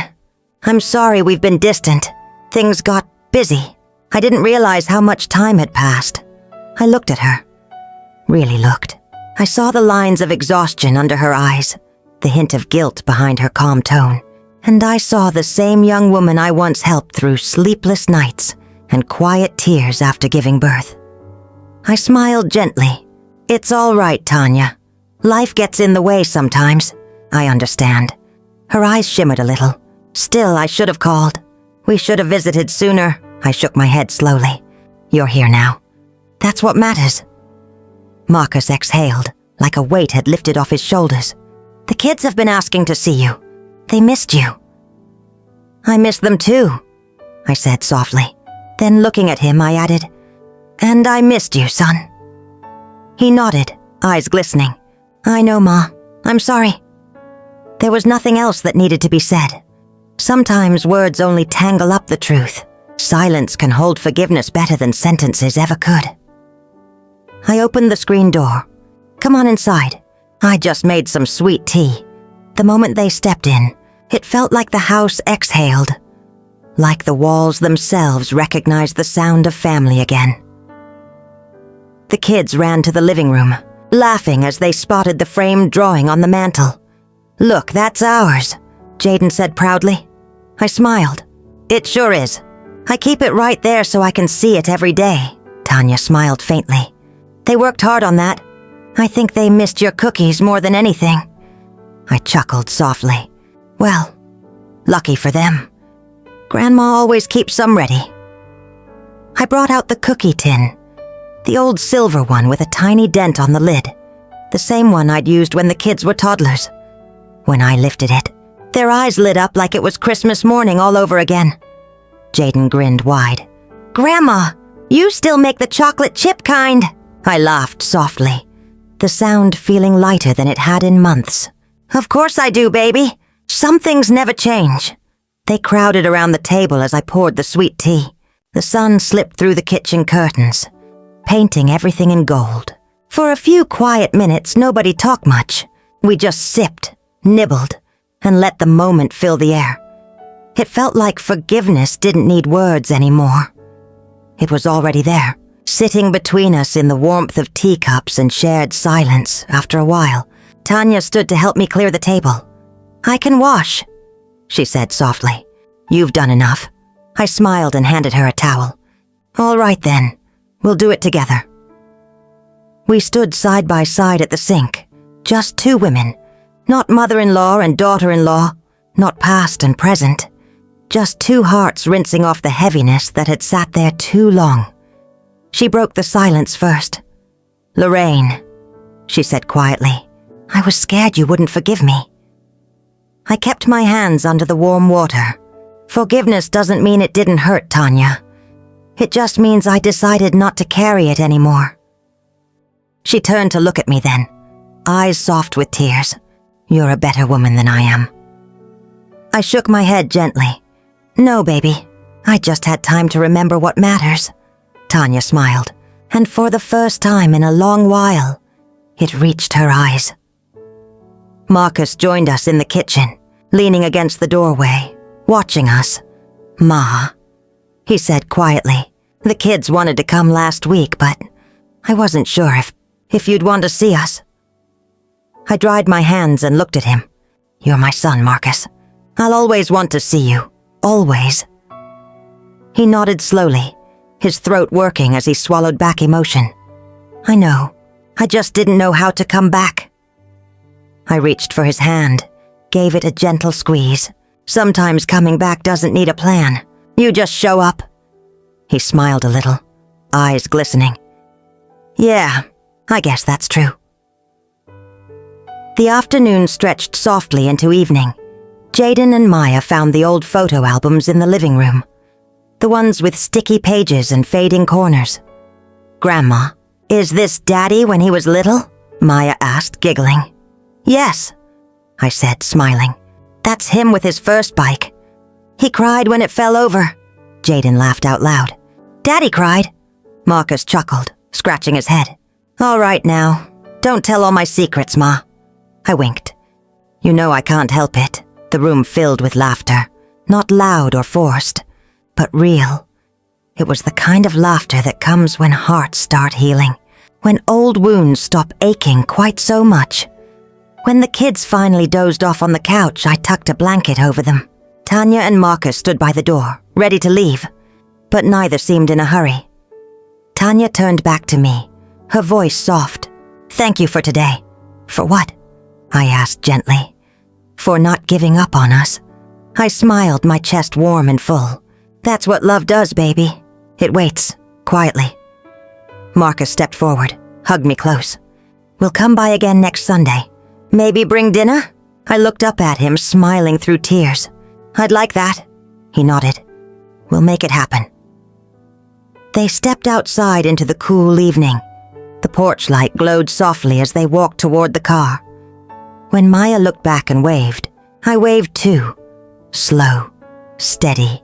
I'm sorry we've been distant. Things got busy. I didn't realize how much time had passed." I looked at her. Really looked. I saw the lines of exhaustion under her eyes, the hint of guilt behind her calm tone. And I saw the same young woman I once helped through sleepless nights and quiet tears after giving birth. I smiled gently. "It's all right, Tanya. Life gets in the way sometimes. I understand." Her eyes shimmered a little. "Still, I should have called. We should have visited sooner." I shook my head slowly. "You're here now. That's what matters." Marcus exhaled, like a weight had lifted off his shoulders. "The kids have been asking to see you. They missed you." "I miss them too," I said softly. Then looking at him, I added, "And I missed you, son." He nodded, eyes glistening. "I know, Ma. I'm sorry." There was nothing else that needed to be said. Sometimes words only tangle up the truth. Silence can hold forgiveness better than sentences ever could. I opened the screen door. "Come on inside. I just made some sweet tea." The moment they stepped in, it felt like the house exhaled, like the walls themselves recognized the sound of family again. The kids ran to the living room, laughing as they spotted the framed drawing on the mantel. "Look, that's ours," Jaden said proudly. I smiled. It sure is. I keep it right there so I can see it every day. Tanya smiled faintly. They worked hard on that. I think they missed your cookies more than anything. I chuckled softly. Well, lucky for them. Grandma always keeps some ready. I brought out the cookie tin, the old silver one with a tiny dent on the lid, the same one I'd used when the kids were toddlers. When I lifted it, their eyes lit up like it was Christmas morning all over again. Jaden grinned wide. Grandma, you still make the chocolate chip kind. I laughed softly, the sound feeling lighter than it had in months. Of course I do, baby. Some things never change. They crowded around the table as I poured the sweet tea. The sun slipped through the kitchen curtains, painting everything in gold. For a few quiet minutes, nobody talked much. We just sipped, nibbled, and let the moment fill the air. It felt like forgiveness didn't need words anymore. It was already there, sitting between us in the warmth of teacups and shared silence. After a while, Tanya stood to help me clear the table. I can wash, she said softly. You've done enough. I smiled and handed her a towel. All right then, we'll do it together. We stood side by side at the sink, just two women, not mother-in-law and daughter-in-law, not past and present, just two hearts rinsing off the heaviness that had sat there too long. She broke the silence first. Lorraine, she said quietly, I was scared you wouldn't forgive me. I kept my hands under the warm water. Forgiveness doesn't mean it didn't hurt, Tanya. It just means I decided not to carry it anymore. She turned to look at me then, eyes soft with tears. You're a better woman than I am. I shook my head gently. No, baby. I just had time to remember what matters. Tanya smiled, and for the first time in a long while, it reached her eyes. Marcus joined us in the kitchen, leaning against the doorway, watching us. Ma, he said quietly. The kids wanted to come last week, but I wasn't sure if you'd want to see us. I dried my hands and looked at him. You're my son, Marcus. I'll always want to see you. Always. He nodded slowly, his throat working as he swallowed back emotion. I know. I just didn't know how to come back. I reached for his hand, gave it a gentle squeeze. Sometimes coming back doesn't need a plan. You just show up. He smiled a little, eyes glistening. Yeah, I guess that's true. The afternoon stretched softly into evening. Jaden and Maya found the old photo albums in the living room, the ones with sticky pages and fading corners. Grandma, is this Daddy when he was little? Maya asked, giggling. Yes, I said, smiling. That's him with his first bike. He cried when it fell over. Jaden laughed out loud. Daddy cried. Marcus chuckled, scratching his head. All right now, don't tell all my secrets, Ma. I winked. You know I can't help it. The room filled with laughter, not loud or forced, but real. It was the kind of laughter that comes when hearts start healing, when old wounds stop aching quite so much. When the kids finally dozed off on the couch, I tucked a blanket over them. Tanya and Marcus stood by the door, ready to leave, but neither seemed in a hurry. Tanya turned back to me, her voice soft. Thank you for today. For what? I asked gently. For not giving up on us. I smiled, my chest warm and full. That's what love does, baby. It waits, quietly. Marcus stepped forward, hugged me close. We'll come by again next Sunday. Maybe bring dinner? I looked up at him, smiling through tears. I'd like that. He nodded. We'll make it happen. They stepped outside into the cool evening. The porch light glowed softly as they walked toward the car. When Maya looked back and waved, I waved too. Slow, steady,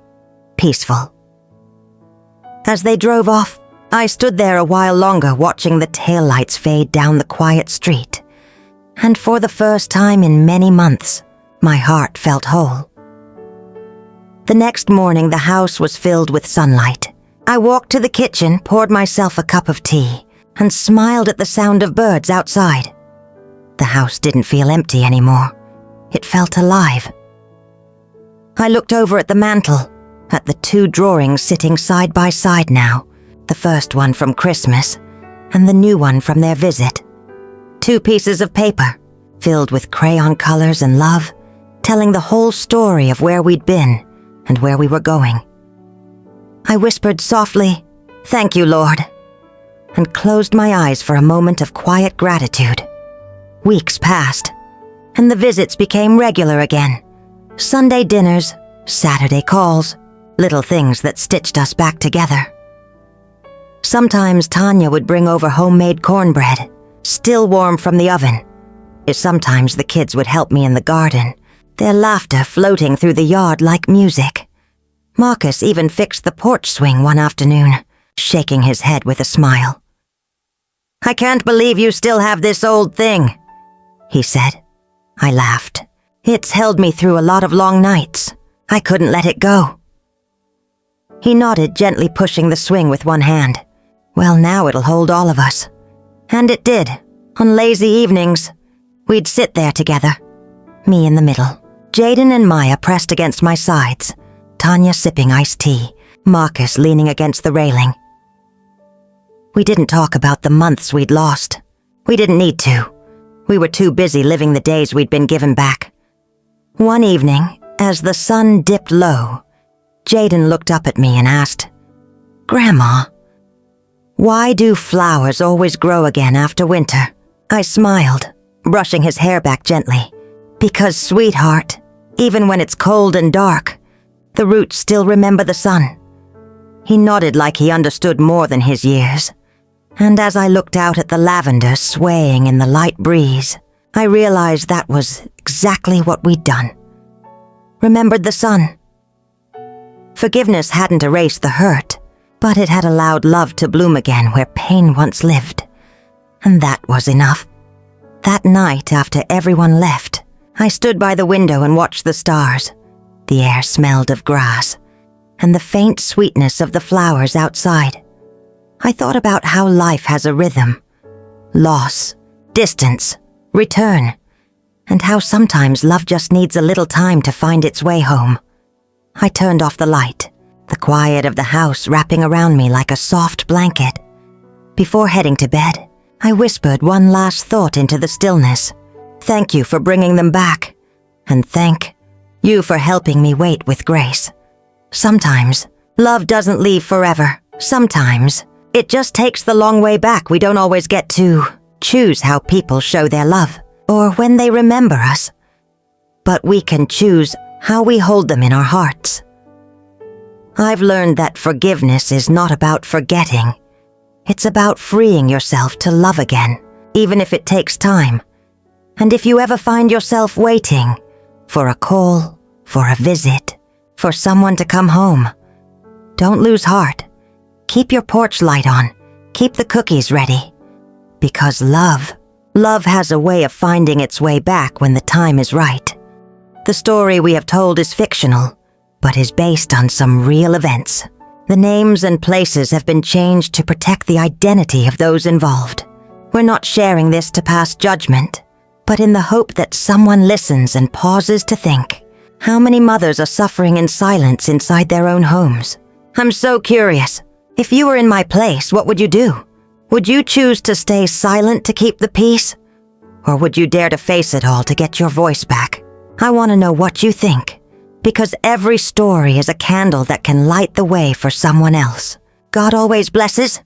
peaceful. As they drove off, I stood there a while longer watching the taillights fade down the quiet street. And for the first time in many months, my heart felt whole. The next morning, the house was filled with sunlight. I walked to the kitchen, poured myself a cup of tea, and smiled at the sound of birds outside. The house didn't feel empty anymore. It felt alive. I looked over at the mantel, at the 2 drawings sitting side by side now, the first one from Christmas and the new one from their visit. 2 pieces of paper, filled with crayon colors and love, telling the whole story of where we'd been and where we were going. I whispered softly, "Thank you, Lord," and closed my eyes for a moment of quiet gratitude. Weeks passed, and the visits became regular again. Sunday dinners, Saturday calls, little things that stitched us back together. Sometimes Tanya would bring over homemade cornbread, still warm from the oven. Sometimes the kids would help me in the garden, their laughter floating through the yard like music. Marcus even fixed the porch swing one afternoon, shaking his head with a smile. "I can't believe you still have this old thing," he said. I laughed. "It's held me through a lot of long nights. I couldn't let it go." He nodded, gently pushing the swing with one hand. "Well, now it'll hold all of us." And it did. On lazy evenings, we'd sit there together, me in the middle, Jaden and Maya pressed against my sides, Tanya sipping iced tea, Marcus leaning against the railing. We didn't talk about the months we'd lost. We didn't need to. We were too busy living the days we'd been given back. One evening, as the sun dipped low, Jaden looked up at me and asked, "Grandma, why do flowers always grow again after winter?" I smiled, brushing his hair back gently. "Because, sweetheart, even when it's cold and dark, the roots still remember the sun." He nodded like he understood more than his years. And as I looked out at the lavender swaying in the light breeze, I realized that was exactly what we'd done. Remembered the sun. Forgiveness hadn't erased the hurt, but it had allowed love to bloom again where pain once lived. And that was enough. That night, after everyone left, I stood by the window and watched the stars. The air smelled of grass, and the faint sweetness of the flowers outside. I thought about how life has a rhythm. Loss, distance, return, and how sometimes love just needs a little time to find its way home. I turned off the light, the quiet of the house wrapping around me like a soft blanket. Before heading to bed, I whispered one last thought into the stillness. Thank you for bringing them back, and thank you for helping me wait with grace. Sometimes, love doesn't leave forever. Sometimes, it just takes the long way back. We don't always get to choose how people show their love, or when they remember us. But we can choose how we hold them in our hearts. I've learned that forgiveness is not about forgetting. It's about freeing yourself to love again, even if it takes time. And if you ever find yourself waiting for a call, for a visit, for someone to come home, don't lose heart. Keep your porch light on. Keep the cookies ready. Because love has a way of finding its way back when the time is right. The story we have told is fictional, but is based on some real events. The names and places have been changed to protect the identity of those involved. We're not sharing this to pass judgment, but in the hope that someone listens and pauses to think, how many mothers are suffering in silence inside their own homes? I'm so curious. If you were in my place, what would you do? Would you choose to stay silent to keep the peace? Or would you dare to face it all to get your voice back? I want to know what you think, because every story is a candle that can light the way for someone else. God always blesses.